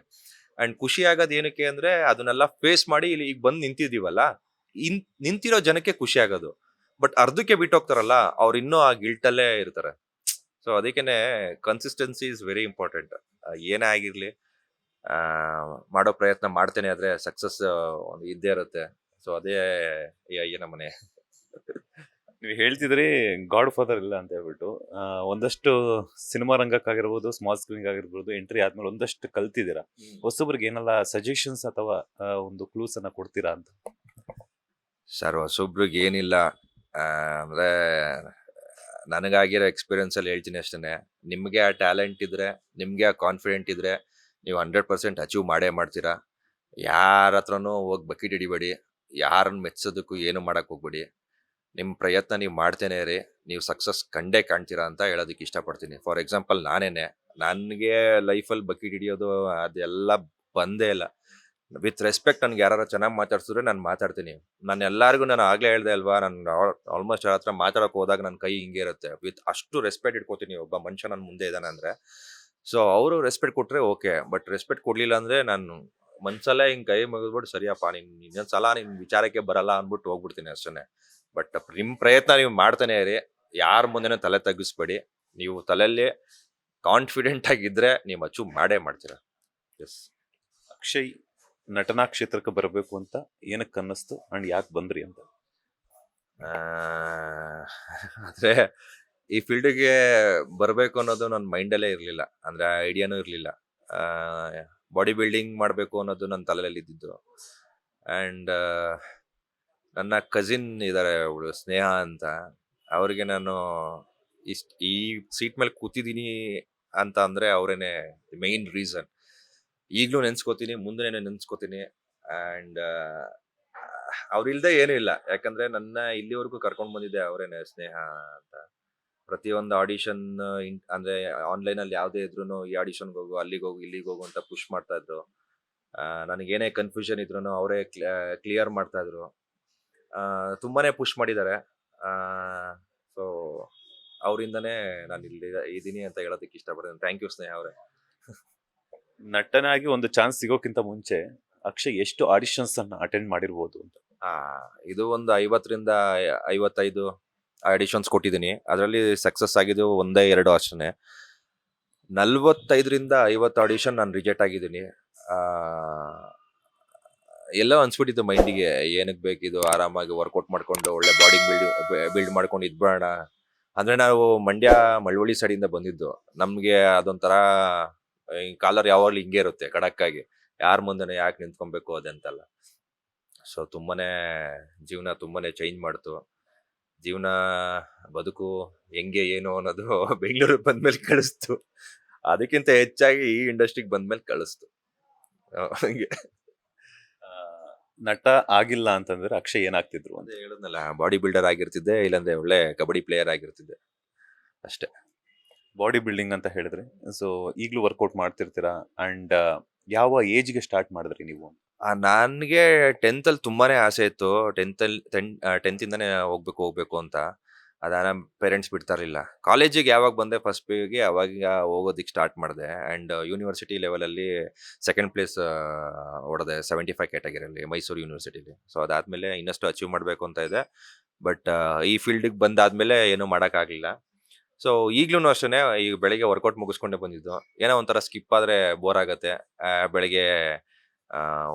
ಅಂಡ್ ಖುಷಿ ಆಗೋದ್ ಏನಕ್ಕೆ ಅಂದ್ರೆ ಅದನ್ನೆಲ್ಲ ಫೇಸ್ ಮಾಡಿ ಇಲ್ಲಿ ಈಗ ಬಂದು ನಿಂತಿದೀವಲ್ಲ, ನಿಂತಿರೋ ಜನಕ್ಕೆ ಖುಷಿ ಆಗೋದು. ಬಟ್ ಅರ್ಧಕ್ಕೆ ಬಿಟ್ಟು ಹೋಗ್ತಾರಲ್ಲ, ಅವ್ರು ಇನ್ನೂ ಆ ಗಿಲ್ಟಲ್ಲೇ ಇರ್ತಾರೆ. ಸೊ ಅದಕ್ಕೇನೆ ಕನ್ಸಿಸ್ಟೆನ್ಸಿ ಇಸ್ ವೆರಿ ಇಂಪಾರ್ಟೆಂಟ್. ಏನೇ ಆಗಿರ್ಲಿ, ಆ, ಮಾಡೋ ಪ್ರಯತ್ನ ಮಾಡ್ತೇನೆ ಆದ್ರೆ ಸಕ್ಸಸ್ ಒಂದು ಇದ್ದೇ ಇರುತ್ತೆ. ಸೊ ಅದೇ ಈ ಅಯ್ಯನ ಮನೆ. ನೀವು ಹೇಳ್ತಿದ್ರಿ ಗಾಡ್ ಫಾದರ್ ಇಲ್ಲ ಅಂತ ಹೇಳ್ಬಿಟ್ಟು, ಒಂದಷ್ಟು ಸಿನಿಮಾ ರಂಗಕ್ಕಾಗಿರ್ಬೋದು, ಸ್ಮಾಲ್ ಸ್ಕ್ರೀನ್ ಆಗಿರ್ಬೋದು, ಎಂಟ್ರಿ ಆದ್ಮೇಲೆ ಒಂದಷ್ಟು ಕಲ್ತಿದ್ದೀರಾ. ಹೊಸಬ್ರಿಗೆ ಏನೆಲ್ಲ ಸಜೆಷನ್ಸ್ ಅಥವಾ ಒಂದು ಕ್ಲೂಸ್ ಅನ್ನ ಕೊಡ್ತೀರಾ ಅಂತ? ಸರ್ ಹೊಸೊಬ್ರಿಗೆ ಏನಿಲ್ಲ, ಅಂದ್ರೆ ನನಗಾಗಿರೋ ಎಕ್ಸ್ಪೀರಿಯನ್ಸ್ ಅಲ್ಲಿ ಹೇಳ್ತೀನಿ ಅಷ್ಟೇ. ನಿಮ್ಗೆ ಆ ಟ್ಯಾಲೆಂಟ್ ಇದ್ರೆ, ನಿಮ್ಗೆ ಆ ಕಾನ್ಫಿಡೆಂಟ್ ಇದ್ರೆ, ನೀವು 100% ಅಚೀವ್ ಮಾಡೇ ಮಾಡ್ತೀರಾ. ಯಾರ ಹತ್ರನೂ ಹೋಗಿ ಬಕೆಟ್ ಹಿಡಿಬೇಡಿ, ಯಾರನ್ನ ಮೆಚ್ಚೋದಕ್ಕೂ ಏನು ಮಾಡಕ್ ಹೋಗ್ಬೇಡಿ. ನಿಮ್ಮ ಪ್ರಯತ್ನ ನೀವು ಮಾಡ್ತೇನೆ ರೀ, ನೀವು ಸಕ್ಸಸ್ ಕಂಡೇ ಕಾಣ್ತೀರಾ ಅಂತ ಹೇಳೋದಕ್ಕೆ ಇಷ್ಟಪಡ್ತೀನಿ. ಫಾರ್ ಎಕ್ಸಾಂಪಲ್ ನನಗೆ ಲೈಫಲ್ಲಿ ಬಕೆಟ್ ಹಿಡಿಯೋದು ಅದೆಲ್ಲ ಬಂದೇ ಇಲ್ಲ. ವಿತ್ ರೆಸ್ಪೆಕ್ಟ್, ನನ್ಗೆ ಯಾರು ಚೆನ್ನಾಗಿ ಮಾತಾಡ್ಸಿದ್ರೆ ನಾನು ಮಾತಾಡ್ತೀನಿ. ನಾನು ಆಗ್ಲೇ ಹೇಳ್ದೆ ಅಲ್ವಾ, ನಾನು ಆಲ್ಮೋಸ್ಟ್ ಯಾರ ಹತ್ರ ಮಾತಾಡಕ್ ಹೋದಾಗ ನನ್ನ ಕೈ ಹಿಂಗೆ ಇರುತ್ತೆ. ವಿತ್ ಅಷ್ಟು ರೆಸ್ಪೆಕ್ಟ್ ಇಟ್ಕೋತೀನಿ ಒಬ್ಬ ಮನುಷ್ಯ ನನ್ನ ಮುಂದೆ ಇದ್ದಾನೆ ಅಂದ್ರೆ. ಸೊ ಅವರು ರೆಸ್ಪೆಕ್ಟ್ ಕೊಟ್ರೆ ಓಕೆ, ಬಟ್ ರೆಸ್ಪೆಕ್ಟ್ ಕೊಡ್ಲಿಲ್ಲ ಅಂದ್ರೆ ನಾನು ಮನ್ಸಲ್ಲೇ ಹಿಂಗ್ ಕೈ ಮುಗಿದ್ಬಿಟ್ಟು ಸರಿಯಪ್ಪ, ಇನ್ನೊಂದ್ಸಲ ನಿನ್ ವಿಚಾರಕ್ಕೆ ಬರಲ್ಲ ಅಂದ್ಬಿಟ್ಟು ಹೋಗ್ಬಿಡ್ತೀನಿ ಅಷ್ಟೇ. ಬಟ್ ನಿಮ್ ಪ್ರಯತ್ನ ನೀವು ಮಾಡ್ತಾನೆ ಇರಿ, ಯಾರ ಮುಂದೆನೂ ತಲೆ ತಗ್ಗಿಸ್ಬೇಡಿ. ನೀವು ತಲೆಯಲ್ಲಿ ಕಾನ್ಫಿಡೆಂಟ್ ಆಗಿದ್ರೆ ನೀವು ಅಚೀವ್ ಮಾಡೇ ಮಾಡ್ತೀರಾ. ಎಸ್. ಅಕ್ಷಯ್ ನಟನಾ ಕ್ಷೇತ್ರಕ್ಕೆ ಬರಬೇಕು ಅಂತ ಏನಕ್ಕೆ ಅನ್ನಿಸ್ತು ಅಂಡ್ ಯಾಕೆ ಬಂದ್ರಿ ಅಂತ? ಆದ್ರೆ ಈ ಫೀಲ್ಡ್ಗೆ ಬರಬೇಕು ಅನ್ನೋದು ನನ್ನ ಮೈಂಡಲ್ಲೇ ಇರಲಿಲ್ಲ, ಅಂದ್ರೆ ಐಡಿಯಾನೂ ಇರಲಿಲ್ಲ. ಬಾಡಿ ಬಿಲ್ಡಿಂಗ್ ಮಾಡಬೇಕು ಅನ್ನೋದು ನನ್ನ ತಲೆಯಲ್ಲಿ ಇದ್ದಿದ್ದು. ಆ್ಯಂಡ್ ನನ್ನ ಕಸಿನ್ ಇದ್ದಾರೆ, ಅವಳು ಸ್ನೇಹ ಅಂತ. ಅವ್ರಿಗೆ ನಾನು ಈ ಸೀಟ್ ಮೇಲೆ ಕೂತಿದ್ದೀನಿ ಅಂತ ಅಂದ್ರೆ ಅವರೇನೆ ಮೇನ್ ರೀಸನ್. ಈಗಲೂ ನೆನ್ಸ್ಕೋತೀನಿ, ಮುಂದೆ ನೆನ್ಸ್ಕೋತೀನಿ. ಆ್ಯಂಡ್ ಅವ್ರಿಲ್ದೆ ಏನೂ ಇಲ್ಲ, ಯಾಕಂದ್ರೆ ನನ್ನ ಇಲ್ಲಿವರೆಗೂ ಕರ್ಕೊಂಡು ಬಂದಿದ್ದೆ ಅವರೇನೆ, ಸ್ನೇಹ ಅಂತ. ಪ್ರತಿಯೊಂದು ಆಡಿಷನ್ ಅಂದ್ರೆ ಆನ್ಲೈನ್ ಅಲ್ಲಿ ಯಾವುದೇ ಇದ್ರು ಈ ಆಡಿಷನ್ಗೆ ಹೋಗು, ಅಲ್ಲಿಗೆ ಹೋಗು, ಇಲ್ಲಿಗೆ ಹೋಗು ಅಂತ ಪುಷ್ ಮಾಡ್ತಾ ಇದ್ರು. ನನಗೇನೇ ಕನ್ಫ್ಯೂಷನ್ ಇದ್ರು ಅವರೇ ಕ್ಲಿಯರ್ ಮಾಡ್ತಾ ಇದ್ರು. ತುಂಬಾನೇ ಪುಷ್ ಮಾಡಿದ್ದಾರೆ. ಸೊ ಅವರಿಂದನೇ ನಾನು ಇಲ್ಲಿ ಇದ್ದೀನಿ ಅಂತ ಹೇಳೋದಕ್ಕೆ ಇಷ್ಟಪಡ್ತೀನಿ. ಥ್ಯಾಂಕ್ ಯು ಸ್ನೇಹ ಅವರೇ. ನಟನಾಗಿ ಒಂದು ಚಾನ್ಸ್ ಸಿಗೋಕ್ಕಿಂತ ಮುಂಚೆ ಅಕ್ಷಯ್ ಎಷ್ಟು ಆಡಿಷನ್ಸ್ ಅನ್ನ ಅಟೆಂಡ್ ಮಾಡಿರ್ಬೋದು ಅಂತ? ಇದು ಒಂದು 50ರಿಂದ 55 ಆಡಿಷನ್ಸ್ ಕೊಟ್ಟಿದ್ದೀನಿ. ಅದರಲ್ಲಿ ಸಕ್ಸಸ್ ಆಗಿದ್ದು 1-2 ಅಷ್ಟೇ. 45ರಿಂದ 50 ಆಡಿಷನ್ ನಾನು ರಿಜೆಕ್ಟ್ ಆಗಿದ್ದೀನಿ. ಎಲ್ಲೋ ಅನ್ಸ್ಬಿಟ್ಟಿತ್ತು ಮೈಂಡಿಗೆ, ಏನಕ್ಕೆ ಬೇಕಿದು, ಆರಾಮಾಗಿ ವರ್ಕೌಟ್ ಮಾಡ್ಕೊಂಡು ಒಳ್ಳೆ ಬಾಡಿ ಬಿಲ್ಡ್ ಮಾಡ್ಕೊಂಡು ಇದ್ಬೇಡ. ಅಂದ್ರೆ ನಾವು ಮಂಡ್ಯ ಮಳವಳ್ಳಿ ಸೈಡಿಂದ ಬಂದಿದ್ದು. ನಮ್ಗೆ ಅದೊಂಥರ ಕಾಲರ್ ಯಾವಾಗ್ಲೂ ಹಿಂಗೆ ಇರುತ್ತೆ ಖಡಕ್ಕಾಗಿ, ಯಾರ ಮುಂದೆನೆ ಯಾಕೆ ನಿಂತ್ಕೊಬೇಕು ಅದಂತಲ್ಲ. ಸೊ ಜೀವನ ತುಂಬಾನೇ ಚೇಂಜ್ ಮಾಡ್ತು. ಜೀವನ ಬದುಕು ಹೆಂಗೆ ಏನು ಅನ್ನೋದು ಬೆಂಗಳೂರಿಗೆ ಬಂದ್ಮೇಲೆ ಕಳಿಸ್ತು. ಅದಕ್ಕಿಂತ ಹೆಚ್ಚಾಗಿ ಈ ಇಂಡಸ್ಟ್ರಿಗೆ ಬಂದ್ಮೇಲೆ ಕಳಿಸ್ತು. ಹಂಗೆ ನಟ ಆಗಿಲ್ಲ ಅಂತಂದ್ರೆ ಅಕ್ಷಯ್ ಏನಾಗ್ತಿದ್ರು ಅಂತ? ಅದೇ ಹೇಳಿದ್ನಲ್ಲ, ಬಾಡಿ ಬಿಲ್ಡರ್ ಆಗಿರ್ತಿದ್ದೆ, ಇಲ್ಲಾಂದ್ರೆ ಒಳ್ಳೆ ಕಬಡ್ಡಿ ಪ್ಲೇಯರ್ ಆಗಿರ್ತಿದ್ದೆ ಅಷ್ಟೇ. ಬಾಡಿ ಬಿಲ್ಡಿಂಗ್ ಅಂತ ಹೇಳಿದ್ರೆ, ಸೊ ಈಗಲೂ ವರ್ಕೌಟ್ ಮಾಡ್ತಿರ್ತೀರಾ. ಅಂಡ್ ಯಾವ ಏಜ್ಗೆ ಸ್ಟಾರ್ಟ್ ಮಾಡಿದ್ರಿ ನೀವು? ನನಗೆ 10th ಅಲ್ಲಿ ತುಂಬಾನೇ ಆಸೆ ಇತ್ತು. 10th ಇಂದಾನೆ ಹೋಗ್ಬೇಕು ಅಂತ. ನಮ್ಮ ಪೇರೆಂಟ್ಸ್ ಬಿಡ್ತಾ ಇರಲಿಲ್ಲ. ಕಾಲೇಜಿಗೆ ಯಾವಾಗ ಬಂದೆ ಫಸ್ಟ್ ಪಿಯುಗೆ, ಅವಾಗ ಹೋಗೋದಿಕ್ಕೆ ಸ್ಟಾರ್ಟ್ ಮಾಡಿದೆ. ಆ್ಯಂಡ್ ಯೂನಿವರ್ಸಿಟಿ ಲೆವೆಲಲ್ಲಿ ಸೆಕೆಂಡ್ ಪ್ಲೇಸ್ ಹೊಡೆದೆ 75 ಕ್ಯಾಟಗರಿಯಲ್ಲಿ ಮೈಸೂರು ಯೂನಿವರ್ಸಿಟಿಲಿ. ಸೊ ಅದಾದ್ಮೇಲೆ ಇನ್ನಷ್ಟು ಅಚೀವ್ ಮಾಡಬೇಕು ಅಂತ ಇದೆ. ಬಟ್ ಈ ಫೀಲ್ಡಿಗೆ ಬಂದಾದ್ಮೇಲೆ ಏನೂ ಮಾಡೋಕ್ಕಾಗಲಿಲ್ಲ. ಸೊ ಈಗ್ಲೂ ಅಷ್ಟೇ, ಈಗ ಬೆಳಿಗ್ಗೆ ವರ್ಕೌಟ್ ಮುಗಿಸ್ಕೊಂಡೆ ಬಂದಿದ್ದು. ಏನೋ ಒಂಥರ ಸ್ಕಿಪ್ ಆದರೆ ಬೋರ್ ಆಗುತ್ತೆ. ಬೆಳಿಗ್ಗೆ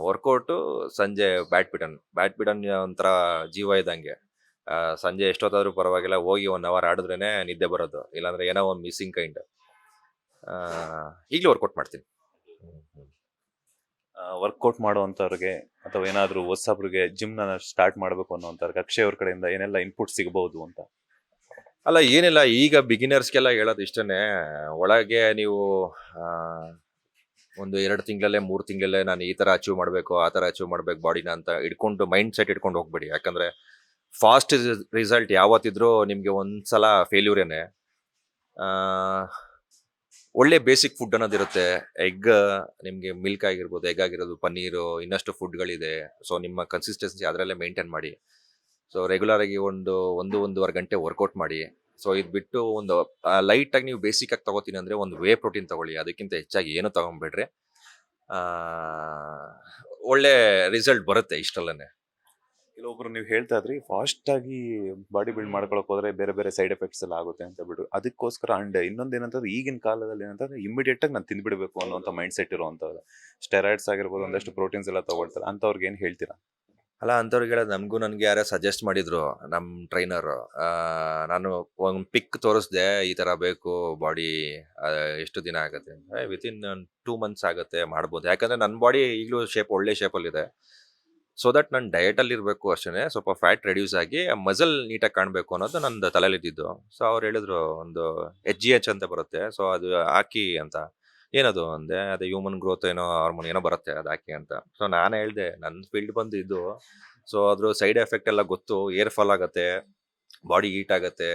ವರ್ಕೌಟು, ಸಂಜೆ ಬ್ಯಾಡ್ಮಿಂಟನ್ ಒಂಥರ ಜೀವ ಇದ್ದಂಗೆ. ಸಂಜೆ ಎಷ್ಟೊತ್ತಾದ್ರೂ ಪರವಾಗಿಲ್ಲ, ಹೋಗಿ 1 hour ಆಡಿದ್ರೇನೆ ನಿದ್ದೆ ಬರೋದು, ಇಲ್ಲಾಂದ್ರೆ ಏನೋ ಒಂದು ಮಿಸ್ಸಿಂಗ್ ಕೈಂಡ್. ಈಗಲೂ ವರ್ಕೌಟ್ ಮಾಡ್ತೀನಿ. ವರ್ಕೌಟ್ ಮಾಡುವಂಥವ್ರಿಗೆ ಅಥವಾ ಏನಾದರೂ ಹೊಸಬ್ರಿಗೆ ಜಿಮ್ನ ಸ್ಟಾರ್ಟ್ ಮಾಡಬೇಕು ಅನ್ನೋಂಥವ್ರಿಗೆ ಅಕ್ಷಯ್ ಅವ್ರ ಕಡೆಯಿಂದ ಏನೆಲ್ಲ ಇನ್ಪುಟ್ ಸಿಗಬಹುದು ಅಂತ? ಅಲ್ಲ, ಏನಿಲ್ಲ, ಈಗ ಬಿಗಿನರ್ಸ್ಗೆಲ್ಲ ಹೇಳೋದು ಇಷ್ಟನೇ. ಒಳಗೆ ನೀವು ಒಂದು 2 ತಿಂಗಳಲ್ಲೇ 3 ತಿಂಗಳಲ್ಲೇ ನಾನು ಈ ಥರ ಅಚೀವ್ ಮಾಡಬೇಕು, ಆ ಥರ ಅಚೀವ್ ಮಾಡಬೇಕು ಬಾಡಿನ ಅಂತ ಇಟ್ಕೊಂಡು ಮೈಂಡ್ ಸೆಟ್ ಇಟ್ಕೊಂಡು ಹೋಗ್ಬೇಡಿ. ಯಾಕಂದರೆ ಫಾಸ್ಟ್ ರಿಸಲ್ಟ್ ಯಾವತ್ತಿದ್ರೂ ನಿಮಗೆ ಒಂದ್ಸಲ ಫೇಲ್ಯೂರೇನೆ. ಒಳ್ಳೆ ಬೇಸಿಕ್ ಫುಡ್ ಅನ್ನೋದಿರುತ್ತೆ. ಎಗ್, ನಿಮಗೆ ಮಿಲ್ಕ್ ಆಗಿರ್ಬೋದು, ಎಗ್ ಆಗಿರೋದು, ಪನ್ನೀರು, ಇನ್ನಷ್ಟು ಫುಡ್ಗಳಿದೆ. ಸೊ ನಿಮ್ಮ ಕನ್ಸಿಸ್ಟೆನ್ಸಿ ಅದರಲ್ಲೇ ಮೇಂಟೈನ್ ಮಾಡಿ. ಸೊ ರೆಗ್ಯುಲರ್ ಆಗಿ ಒಂದೂವರೆ ಗಂಟೆ ವರ್ಕೌಟ್ ಮಾಡಿ. ಸೊ ಇದು ಬಿಟ್ಟು ಒಂದು ಲೈಟ್ ಆಗಿ ನೀವು ಬೇಸಿಕ್ ಆಗಿ ತಗೋತೀನಿ ಅಂದ್ರೆ ಒಂದು ವೇ ಪ್ರೋಟೀನ್ ತಗೊಳ್ಳಿ, ಅದಕ್ಕಿಂತ ಹೆಚ್ಚಾಗಿ ಏನು ತಗೊಂಡ್ಬೇಡ್ರಿ. ಆ, ಒಳ್ಳೆ ರಿಸಲ್ಟ್ ಬರುತ್ತೆ ಇಷ್ಟಲ್ಲೇ. ಕೆಲವೊಬ್ರು ನೀವು ಹೇಳ್ತಾ ಇದ್ರಿ ಫಾಸ್ಟ್ ಆಗಿ ಬಾಡಿ ಬಿಲ್ಡ್ ಮಾಡ್ಕೊಳಕ್ ಹೋದ್ರೆ ಬೇರೆ ಬೇರೆ ಸೈಡ್ ಎಫೆಕ್ಟ್ಸ್ ಎಲ್ಲ ಆಗುತ್ತೆ ಅಂತ ಬಿಟ್ಟು, ಅದಕ್ಕೋಸ್ಕರ ಅಂಡ್ ಇನ್ನೊಂದು ಏನಂತಂದ್ರೆ ಈಗಿನ ಕಾಲದಲ್ಲಿ ಏನಂತಂದ್ರೆ ಇಮಿಡಿಯೇಟ್ ಆಗಿ ನಾನು ತಿಂದ್ಬಿಡ್ಬೇಕು ಅನ್ನೋಂಥ ಮೈಂಡ್ ಸೆಟ್ ಇರುವಂತವ್ರು, ಸ್ಟೆರಾಯ್ಡ್ಸ್ ಆಗಿರ್ಬೋದು, ಒಂದಷ್ಟು ಪ್ರೋಟೀನ್ಸ್ ಎಲ್ಲ ತಗೊಳ್ತಾರೆ, ಅಂತವ್ರಿಗೆ ಏನ್ ಹೇಳ್ತೀರಾ? ಅಲ್ಲ, ಅಂಥವ್ರಿಗೆ ಹೇಳೋದು, ನನಗೆ ಯಾರೋ ಸಜೆಸ್ಟ್ ಮಾಡಿದ್ರು ನಮ್ಮ ಟ್ರೈನರ್. ನಾನು ಒಂದು ಪಿಕ್ ತೋರಿಸ್ದೆ, ಈ ಥರ ಬೇಕು ಬಾಡಿ, ಎಷ್ಟು ದಿನ ಆಗುತ್ತೆ ಅಂತ. ವಿತಿನ್ 2 months ಆಗುತ್ತೆ, ಮಾಡ್ಬೋದು. ಯಾಕಂದರೆ ನನ್ನ ಬಾಡಿ ಈಗಲೂ ಒಳ್ಳೆ ಶೇಪಲ್ಲಿದೆ. ಸೊ ದಟ್ ನಾನು ಡಯಟಲ್ಲಿ ಇರಬೇಕು ಅಷ್ಟೇ, ಸ್ವಲ್ಪ ಫ್ಯಾಟ್ ರೆಡ್ಯೂಸ್ ಆಗಿ ಮಸಲ್ ನೀಟಾಗಿ ಕಾಣಬೇಕು ಅನ್ನೋದು ನನ್ನ ತಲೆಯಲ್ಲಿದ್ದಿದ್ದು. ಸೊ ಅವ್ರು ಹೇಳಿದ್ರು, ಒಂದು HGH ಅಂತ ಬರುತ್ತೆ, ಸೊ ಅದು ಹಾಕಿ ಅಂತ. ಏನದು ಅಂದೆ, ಅದೇ ಹ್ಯೂಮನ್ ಗ್ರೋತ್ ಏನೋ ಹಾರ್ಮೋನ್ ಏನೋ ಬರುತ್ತೆ, ಅದು ಹಾಕಿ ಅಂತ. ಸೊ ನಾನು ಹೇಳಿದೆ, ನನ್ನ ಫೀಲ್ಡ್ ಬಂದು ಇದು. ಸೊ ಅದ್ರ ಸೈಡ್ ಎಫೆಕ್ಟ್ ಎಲ್ಲ ಗೊತ್ತು, ಏರ್ ಫಾಲ್ ಆಗುತ್ತೆ, ಬಾಡಿ ಹೀಟ್ ಆಗುತ್ತೆ,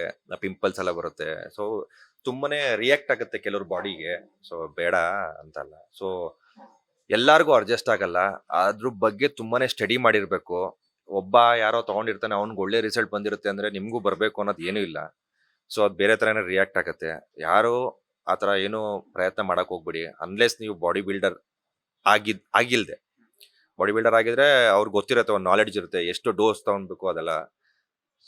ಪಿಂಪಲ್ಸ್ ಎಲ್ಲ ಬರುತ್ತೆ. ಸೊ ತುಂಬಾನೇ ರಿಯಾಕ್ಟ್ ಆಗುತ್ತೆ ಕೆಲವ್ರ ಬಾಡಿಗೆ. ಸೊ ಬೇಡ ಅಂತಲ್ಲ. ಸೊ ಎಲ್ಲಾರ್ಗೂ ಅಡ್ಜಸ್ಟ್ ಆಗಲ್ಲ, ಅದ್ರ ಬಗ್ಗೆ ತುಂಬಾನೇ ಸ್ಟಡಿ ಮಾಡಿರ್ಬೇಕು. ಒಬ್ಬ ಯಾರೋ ತಗೊಂಡಿರ್ತಾನೆ, ಅವ್ನಿಗೆ ಒಳ್ಳೆ ರಿಸಲ್ಟ್ ಬಂದಿರುತ್ತೆ ಅಂದ್ರೆ ನಿಮ್ಗೂ ಬರ್ಬೇಕು ಅನ್ನೋದು ಏನೂ ಇಲ್ಲ. ಸೊ ಅದು ಬೇರೆ ಥರನೇ ರಿಯಾಕ್ಟ್ ಆಗುತ್ತೆ. ಯಾರು ಆ ಥರ ಏನು ಪ್ರಯತ್ನ ಮಾಡಕ್ ಹೋಗ್ಬಿಡಿ, ಅನ್ಲೆಸ್ ನೀವು ಬಾಡಿ ಬಿಲ್ಡರ್ ಆಗಿಲ್ದೆ. ಬಾಡಿ ಬಿಲ್ಡರ್ ಆಗಿದ್ರೆ ಅವ್ರಿಗೆ ಗೊತ್ತಿರುತ್ತೆ, ಒಂದು ನಾಲೆಡ್ಜ್ ಇರುತ್ತೆ, ಎಷ್ಟು ಡೋಸ್ ತಗೊಳ್ಬೇಕು ಅದೆಲ್ಲ.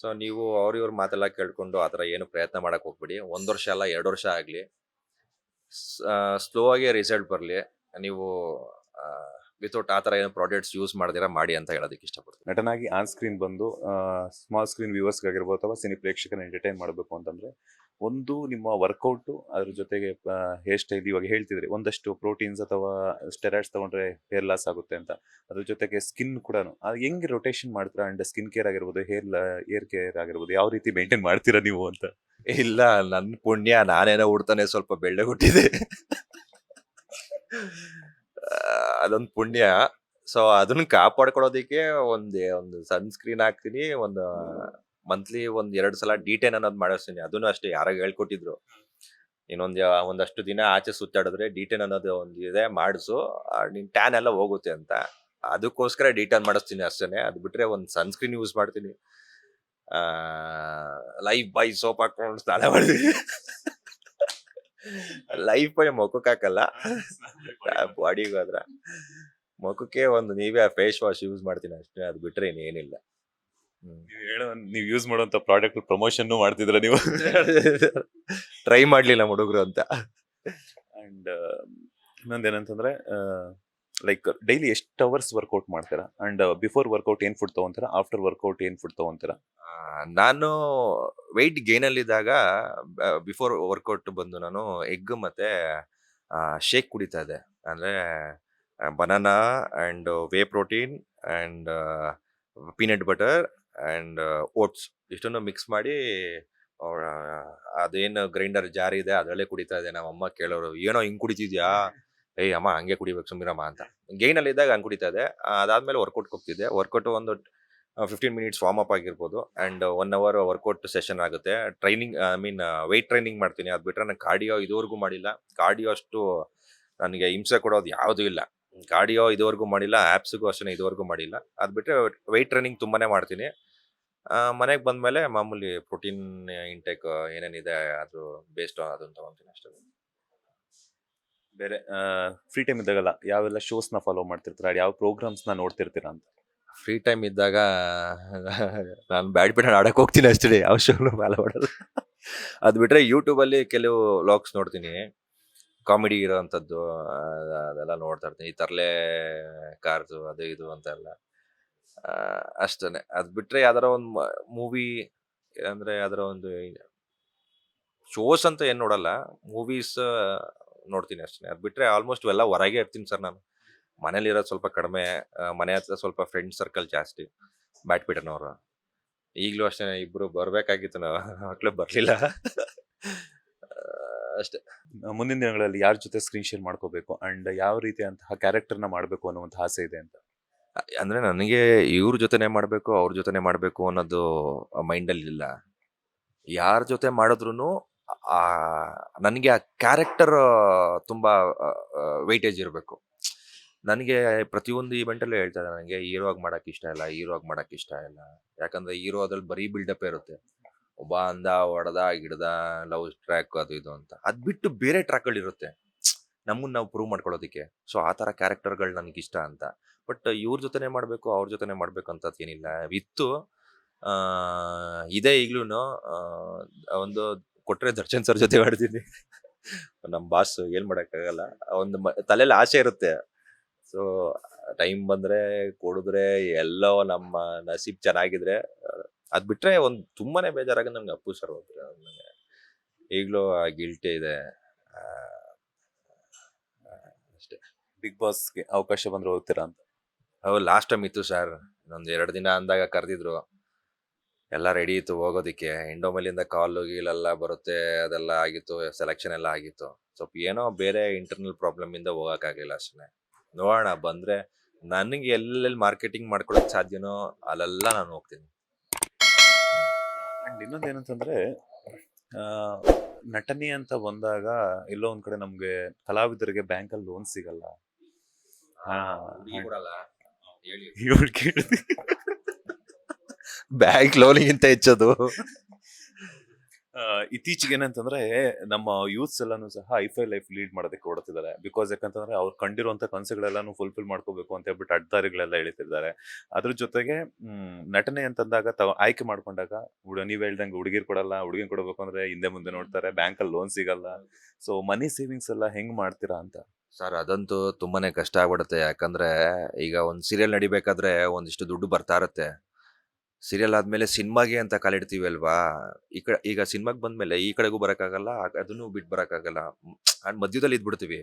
ಸೊ ನೀವು ಇವ್ರ ಮಾತೆಲ್ಲ ಕೇಳ್ಕೊಂಡು ಆ ಥರ ಏನು ಪ್ರಯತ್ನ ಮಾಡಕ್ ಹೋಗ್ಬಿಡಿ. 1 ವರ್ಷ ಅಲ್ಲ, 2 ವರ್ಷ ಆಗಲಿ, ಸ್ಲೋ ಆಗಿ ರಿಸಲ್ಟ್ ಬರಲಿ. ನೀವು ವಿತೌಟ್ ಆ ಥರ ಏನು ಪ್ರಾಡಕ್ಟ್ಸ್ ಯೂಸ್ ಮಾಡ್ದಿರಾ ಮಾಡಿ ಅಂತ ಹೇಳೋದಕ್ಕೆ ಇಷ್ಟಪಡ್ತೀನಿ. ನಟನಾಗಿ ಆನ್ ಸ್ಕ್ರೀನ್ ಬಂದು ಸ್ಮಾಲ್ ಸ್ಕ್ರೀನ್ ವ್ಯೂವರ್ಸ್ಗಾಗಿರ್ಬೋದು ಅಥವಾ ಸಿನಿ ಪ್ರೇಕ್ಷಕರನ್ನ ಎಂಟರ್ಟೈನ್ ಮಾಡಬೇಕು ಅಂತಂದ್ರೆ, ಒಂದು ನಿಮ್ಮ ವರ್ಕೌಟು, ಅದ್ರ ಜೊತೆಗೆ ಹೇರ್ ಸ್ಟೈಲ್, ಇವಾಗ ಹೇಳ್ತಿದ್ರಿ ಒಂದಷ್ಟು ಪ್ರೋಟೀನ್ಸ್ ಅಥವಾ ಸ್ಟೆರಾಯ್ಡ್ಸ್ ತಗೊಂಡ್ರೆ ಹೇರ್ ಲಾಸ್ ಆಗುತ್ತೆ ಅಂತ, ಅದ್ರ ಜೊತೆಗೆ ಸ್ಕಿನ್ ಕೂಡ ಅದು ಹೆಂಗೆ ರೊಟೇಷನ್ ಮಾಡ್ತೀರಾ? ಅಂಡ್ ಸ್ಕಿನ್ ಕೇರ್ ಆಗಿರ್ಬೋದು, ಹೇರ್ ಕೇರ್ ಆಗಿರ್ಬೋದು, ಯಾವ ರೀತಿ ಮೇಂಟೈನ್ ಮಾಡ್ತೀರಾ ನೀವು ಅಂತ? ಇಲ್ಲ, ನನ್ನ ಪುಣ್ಯ, ನಾನೇನೋ ಹುಡ್ತಾನೆ ಸ್ವಲ್ಪ ಬೆಳ್ಳಗುಟ್ಟಿದೆ. ಅದೊಂದು ಪುಣ್ಯ. ಸೊ ಅದನ್ನ ಕಾಪಾಡ್ಕೊಳ್ಳೋದಿಕ್ಕೆ ಒಂದು ಸನ್ಸ್ಕ್ರೀನ್ ಹಾಕ್ತೀನಿ, ಒಂದು ಮಂತ್ಲಿ 1-2 ಸಲ D10 ಅನ್ನೋದು ಮಾಡಿಸ್ತೀನಿ. ಅದನ್ನು ಅಷ್ಟೇ, ಯಾರಾಗ ಹೇಳ್ಕೊಟ್ಟಿದ್ರು, ಒಂದಷ್ಟು ದಿನ ಆಚೆ ಸುತ್ತಾಡಿದ್ರೆ D10 ಅನ್ನೋದು ಒಂದು ಇದೆ, ಮಾಡಿಸು, ನಿನ್ ಟ್ಯಾನ್ ಎಲ್ಲ ಹೋಗುತ್ತೆ ಅಂತ. ಅದಕ್ಕೋಸ್ಕರ D10 ಮಾಡಿಸ್ತೀನಿ ಅಷ್ಟೇ. ಅದು ಬಿಟ್ರೆ ಒಂದು ಸನ್ಸ್ಕ್ರೀನ್ ಯೂಸ್ ಮಾಡ್ತೀನಿ. ಲೈಫ್ ಬಾಯ್ ಸೋಪ್ ಹಾಕೊಂಡು ಸ್ನಾನ ಮಾಡ್ತೀನಿ. ಲೈಫ್ ಬಾಯ್ ಮುಖಕ್ಕೆ ಹಾಕಲ್ಲ, ಬಾಡಿಗೆ ಹೋದ್ರ ಮುಖಕ್ಕೆ ಒಂದು ನೀವೇ ಫೇಸ್ ವಾಶ್ ಯೂಸ್ ಮಾಡ್ತೀನಿ ಅಷ್ಟೇ. ಅದು ಬಿಟ್ರೆ ಇನ್ನೇನಿಲ್ಲ. ನೀವು ಯೂಸ್ ಮಾಡುವಂತ ಪ್ರಾಡಕ್ಟ್ ಪ್ರಮೋಷನ್ ಮಾಡ್ತಿದ್ರ ನೀವು? ಟ್ರೈ ಮಾಡ್ಲಿಲ್ಲ ಹುಡುಗರು ಅಂತ. ಅಂಡ್ ಇನ್ನೊಂದೇನಂತಂದ್ರೆ, ಲೈಕ್ ಡೈಲಿ ಎಷ್ಟು ಅವರ್ಸ್ ವರ್ಕೌಟ್ ಮಾಡ್ತೀರಾ? ಅಂಡ್ ಬಿಫೋರ್ ವರ್ಕೌಟ್ ಏನ್ ಫುಡ್ ತಗೊಂತೀರಾ? ಆಫ್ಟರ್ ವರ್ಕೌಟ್ ಏನ್ ಫುಡ್ ತಗೊಂತೀರಾ? ನಾನು ವೆಯ್ಟ್ ಗೇನಲ್ಲಿದ್ದಾಗ ಬಿಫೋರ್ ವರ್ಕೌಟ್ ಬಂದು ನಾನು ಎಗ್ ಮತ್ತೆ ಶೇಕ್ ಕುಡಿತಾ ಇದ್ದೆ. ಅಂದರೆ banana and whey protein and peanut butter and oats ಇಷ್ಟನ್ನು ಮಿಕ್ಸ್ ಮಾಡಿ, ಅದೇನು ಗ್ರೈಂಡರ್ ಜಾರ್ ಇದೆ ಅದರಲ್ಲೇ ಕುಡಿತಾ ಇದ್ದೆ. ನಮ್ಮ ಅಮ್ಮ ಕೇಳೋರು, ಏನೋ ಹಿಂಗೆ ಕುಡಿತಿದ್ಯಾ? ಏಯ್ ಅಮ್ಮ, ಹಂಗೆ ಕುಡಿಬೇಕು ಸುಮ್ಮಿರಮ್ಮ ಅಂತ. ಗೇನಲ್ಲಿದ್ದಾಗ ಹಂಗೆ ಕುಡಿತಾ ಇದ್ದೆ. ಅದಾದಮೇಲೆ ವರ್ಕೌಟ್ಗೆ ಹೋಗ್ತಿದ್ದೆ. ವರ್ಕೌಟ್ ಒಂದು 15 minutes ವಾರ್ಮ್ ಅಪ್ ಆಗಿರ್ಬೋದು, ಆ್ಯಂಡ್ 1 hour ವರ್ಕೌಟ್ ಸೆಷನ್ ಆಗುತ್ತೆ. ಟ್ರೈನಿಂಗ್, ವೆಯ್ಟ್ ಟ್ರೈನಿಂಗ್ ಮಾಡ್ತೀನಿ. ಅದು ಬಿಟ್ಟರೆ ನಾನು ಕಾರ್ಡಿಯೋ ಇದುವರೆಗೂ ಮಾಡಿಲ್ಲ. ಕಾರ್ಡಿಯೋ ಅಷ್ಟು ನನಗೆ ಹಿಂಸೆ ಕೊಡೋದು ಯಾವುದೂ ಇಲ್ಲ. ಕಾರ್ಡಿಯೋ ಇದುವರೆಗೂ ಮಾಡಿಲ್ಲ, ಆ್ಯಪ್ಸ್ಗೂ ಅಷ್ಟೇ ಇದುವರೆಗೂ ಮಾಡಿಲ್ಲ. ಅದು ಬಿಟ್ಟರೆ ವೆಯ್ಟ್ ಟ್ರೈನಿಂಗ್ ತುಂಬಾ ಮಾಡ್ತೀನಿ. ಮನೆಗೆ ಬಂದಮೇಲೆ ಮಾಮೂಲಿ ಪ್ರೋಟೀನ್ ಇಂಟೇಕ್ ಏನೇನಿದೆ ಅದು ಬೇಸ್ಡ್ ಅದನ್ನು ತೊಗೊತೀನಿ ಅಷ್ಟೇ. ಬೇರೆ ಫ್ರೀ ಟೈಮ್ ಇದ್ದಾಗಲ್ಲ ಯಾವೆಲ್ಲ ಶೋಸ್ನ ಫಾಲೋ ಮಾಡ್ತಿರ್ತೀರಾ? ಯಾವ ಪ್ರೋಗ್ರಾಮ್ಸ್ನ ನೋಡ್ತಿರ್ತೀರಾ ಅಂತ? ಫ್ರೀ ಟೈಮ್ ಇದ್ದಾಗ ನಾನು ಬ್ಯಾಡ್ಮಿಂಟನ್ ಆಡಕ್ಕೆ ಹೋಗ್ತೀನಿ ಅಷ್ಟೇ, ಯಾವ ಶೋನು ಫಾಲೋ ಮಾಡೋದು. ಅದು ಬಿಟ್ಟರೆ ಯೂಟ್ಯೂಬಲ್ಲಿ ಕೆಲವು ವ್ಲಾಗ್ಸ್ ನೋಡ್ತೀನಿ, ಕಾಮಿಡಿ ಇರೋವಂಥದ್ದು, ಅದೆಲ್ಲ ನೋಡ್ತಾ ಇರ್ತೀನಿ. ಈ ತರಲೆ ಕಾರ್ದು ಅದು ಇದು ಅಂತೆಲ್ಲ, ಅಷ್ಟೇ. ಅದು ಬಿಟ್ಟರೆ ಯಾವ್ದಾರ ಒಂದು ಮೂವಿ, ಅಂದರೆ ಯಾವ್ದಾರ ಒಂದು ಶೋಸ್ ಅಂತ ಏನು ನೋಡಲ್ಲ, ಮೂವೀಸ್ ನೋಡ್ತೀನಿ ಅಷ್ಟೇ. ಅದು ಬಿಟ್ಟರೆ ಆಲ್ಮೋಸ್ಟ್ ಎಲ್ಲ ಹೊರಗೆ ಇರ್ತೀನಿ ಸರ್ ನಾನು. ಮನೇಲಿರೋದು ಸ್ವಲ್ಪ ಕಡಿಮೆ. ಮನೆ ಹತ್ರ ಸ್ವಲ್ಪ ಫ್ರೆಂಡ್ ಸರ್ಕಲ್ ಜಾಸ್ತಿ ಬ್ಯಾಡ್ಮಿಂಟನ್ ಅವರು. ಈಗಲೂ ಅಷ್ಟೇ, ಇಬ್ಬರು ಬರಬೇಕಾಗಿತ್ತು, ನಾವು ಮಕ್ಕಳು ಬರಲಿಲ್ಲ ಅಷ್ಟೇ. ಮುಂದಿನ ದಿನಗಳಲ್ಲಿ ಯಾರ ಜೊತೆ ಸ್ಕ್ರೀನ್ ಶೇರ್ ಮಾಡ್ಕೋಬೇಕು ಅಂಡ್ ಯಾವ ರೀತಿಯಂತಹ ಕ್ಯಾರೆಕ್ಟರ್ನ ಮಾಡಬೇಕು ಅನ್ನುವಂಥ ಆಸೆ ಇದೆ ಅಂತ? ಅಂದರೆ ನನಗೆ ಇವ್ರ ಜೊತೆನೇ ಮಾಡಬೇಕು, ಅವ್ರ ಜೊತೆನೇ ಮಾಡಬೇಕು ಅನ್ನೋದು ಮೈಂಡಲ್ಲಿ ಇಲ್ಲ. ಯಾರ ಜೊತೆ ಮಾಡಿದ್ರು ನನಗೆ ಆ ಕ್ಯಾರೆಕ್ಟರ್ ತುಂಬ ವೆಯ್ಟೇಜ್ ಇರಬೇಕು. ನನಗೆ ಪ್ರತಿಯೊಂದು ಈವೆಂಟಲ್ಲೂ ಹೇಳ್ತಾ ಇದ್ದಾರೆ, ನನಗೆ ಹೀರೋ ಆಗಿ ಮಾಡಕ್ಕೆ ಇಷ್ಟ ಇಲ್ಲ, ಹೀರೋ ಆಗಿ ಮಾಡಕ್ಕೆ ಇಷ್ಟ ಇಲ್ಲ. ಯಾಕಂದ್ರೆ ಹೀರೋ ಅದ್ರಲ್ಲಿ ಬರೀ ಬಿಲ್ಡಪ್ ಇರುತ್ತೆ. ಒಬ್ಬ ಅಂದ ಹೊಡೆದ ಗಿಡದ ಲವ್ ಟ್ರ್ಯಾಕ್ ಅದು ಇದು ಅಂತ. ಅದ್ ಬಿಟ್ಟು ಬೇರೆ ಟ್ರ್ಯಾಕ್ಗಳಿರುತ್ತೆ ನಮ್ಮನ್ನ ನಾವು ಪ್ರೂವ್ ಮಾಡ್ಕೊಳ್ಳೋದಕ್ಕೆ. ಸೊ ಆ ಥರ ಕ್ಯಾರೆಕ್ಟರ್ಗಳು ನನಗೆ ಇಷ್ಟ ಅಂತ. ಬಟ್ ಇವ್ರ ಜೊತೆನೇ ಮಾಡಬೇಕು, ಅವ್ರ ಜೊತೆನೇ ಮಾಡಬೇಕು ಅಂತ ಏನಿಲ್ಲ. ವಿತ್ತು ಇದೆ ಈಗ್ಲೂ ಒಂದು ಕೊಟ್ರೆ ದರ್ಶನ್ ಸರ್ ಜೊತೆ ಮಾಡ್ತೀನಿ. ನಮ್ಮ ಬಾಸ್ ಏನ್ ಮಾಡಕ್ಕಾಗಲ್ಲ. ಒಂದು ತಲೆಯಲ್ಲಿ ಆಸೆ ಇರುತ್ತೆ. ಸೊ ಟೈಮ್ ಬಂದ್ರೆ ಕೊಡಿದ್ರೆ ಎಲ್ಲೋ ನಮ್ಮ ನಸೀಬ್ ಚೆನ್ನಾಗಿದ್ರೆ ಅದ್ ಬಿಟ್ರೆ ಒಂದ್ ತುಂಬಾನೇ ಬೇಜಾರಾಗ ನನ್ಗೆ ಅಪ್ಪು ಸರ್ ಹೋದ್ರೆ ನನಗೆ ಈಗ್ಲೂ ಆ ಗಿಲ್ಟೇ ಇದೆ. ಆ, ಅಷ್ಟೇ. ಬಿಗ್ ಬಾಸ್ಗೆ ಅವಕಾಶ ಬಂದ್ರೆ ಹೋಗ್ತೀರಾ ಅಂತ? ಅವ್ರು ಲಾಸ್ಟ್ ಟೈಮ್ ಇತ್ತು ಸರ್, ಇನ್ನೊಂದ್ 2 ದಿನ ಅಂದಾಗ ಕರೆದಿದ್ರು. ಎಲ್ಲ ರೆಡಿ ಇತ್ತು ಹೋಗೋದಿಕ್ಕೆ. ಇಂಡೋಮೇಲಿಂದ ಕಾಲು ಗೀಲೆಲ್ಲ ಬರುತ್ತೆ, ಅದೆಲ್ಲ ಆಗಿತ್ತು, ಸೆಲೆಕ್ಷನ್ ಎಲ್ಲ ಆಗಿತ್ತು. ಸ್ವಲ್ಪ ಏನೋ ಬೇರೆ ಇಂಟರ್ನಲ್ ಪ್ರಾಬ್ಲಮ್ ಇಂದ ಹೋಗಕ್ಕಾಗ್ಲಿಲ್ಲ ಅಷ್ಟೇ. ನೋಡೋಣ ಬಂದ್ರೆ ನನಗೆ ಎಲ್ಲೆಲ್ಲಿ ಮಾರ್ಕೆಟಿಂಗ್ ಮಾಡ್ಕೊಳಕ್ ಸಾಧ್ಯನೋ ಅಲ್ಲೆಲ್ಲ ನಾನು ಹೋಗ್ತೀನಿ. ಅಂಡ್ ಇನ್ನೊಂದು ಏನಂತಂದ್ರೆ ಆ, ನಟನೆ ಅಂತ ಬಂದಾಗ ಎಲ್ಲೋ ಒಂದ್ ಕಡೆ ನಮ್ಗೆ ಕಲಾವಿದರಿಗೆ ಬ್ಯಾಂಕಲ್ಲಿ ಲೋನ್ ಸಿಗಲ್ಲ. ಇವ್ಳ್ ಕೇಳ್ತಿ ಬ್ಯಾಂಕ್ ಲೋನಿಗಿಂತ ಹೆಚ್ಚದು. ಇತ್ತೀಚೆಗೆ ಏನಂತಂದ್ರೆ ನಮ್ಮ ಯೂತ್ಸ್ ಎಲ್ಲಾನು ಸಹ ಐಫೈ ಲೈಫ್ ಲೀಡ್ ಮಾಡೋದಕ್ಕೆ ಓಡುತ್ತಿದ್ದಾರೆ. ಬಿಕಾಸ್ ಯಾಕಂತಂದ್ರೆ ಅವ್ರು ಕಂಡಿರುವಂತ ಕನಸುಗಳೆಲ್ಲಾನು ಫುಲ್ಫಿಲ್ ಮಾಡ್ಕೋಬೇಕು ಅಂತ ಹೇಳ್ಬಿಟ್ಟು ಅಡ್ಡದಾರಿಗಳೆಲ್ಲ ಎಳಿತಿದ್ದಾರೆ. ಅದ್ರ ಜೊತೆಗೆ ನಟನೆ ಅಂತಂದಾಗ ಆಯ್ಕೆ ಮಾಡ್ಕೊಂಡಾಗ ನೀವ್ ಹೇಳ್ದಂಗೆ ಹುಡುಗಿರ್ ಕೊಡಲ್ಲ, ಹುಡುಗಿನ್ ಕೊಡಬೇಕು ಅಂದ್ರೆ ಹಿಂದೆ ಮುಂದೆ ನೋಡ್ತಾರೆ, ಬ್ಯಾಂಕಲ್ಲಿ ಲೋನ್ ಸಿಗಲ್ಲ. ಸೊ ಮನಿ ಸೇವಿಂಗ್ಸ್ ಎಲ್ಲ ಹೆಂಗ್ ಮಾಡ್ತೀರಾ ಅಂತ? ಸರ್ ಅದಂತೂ ತುಂಬಾನೇ ಕಷ್ಟ ಆಗ್ಬಿಡುತ್ತೆ. ಯಾಕಂದ್ರೆ ಈಗ ಒಂದ್ ಸೀರಿಯಲ್ ನಡಿಬೇಕಾದ್ರೆ ಒಂದಿಷ್ಟು ದುಡ್ಡು ಬರ್ತಾ ಇರುತ್ತೆ. ಸೀರಿಯಲ್ ಆದ್ಮೇಲೆ ಸಿನಿಮಾಗೆ ಅಂತ ಕಾಲಿಡ್ತೀವಿ ಅಲ್ವಾ. ಈಗ ಸಿನಿಮಾಗೆ ಬಂದ್ಮೇಲೆ ಈ ಕಡೆಗೂ ಬರಕ್ಕಾಗಲ್ಲ, ಅದನ್ನು ಬಿಟ್ಟು ಬರಕ್ಕಾಗಲ್ಲ. ಅಂಡ್ ಮಧ್ಯದಲ್ಲಿ ಇದ್ಬಿಡ್ತೀವಿ.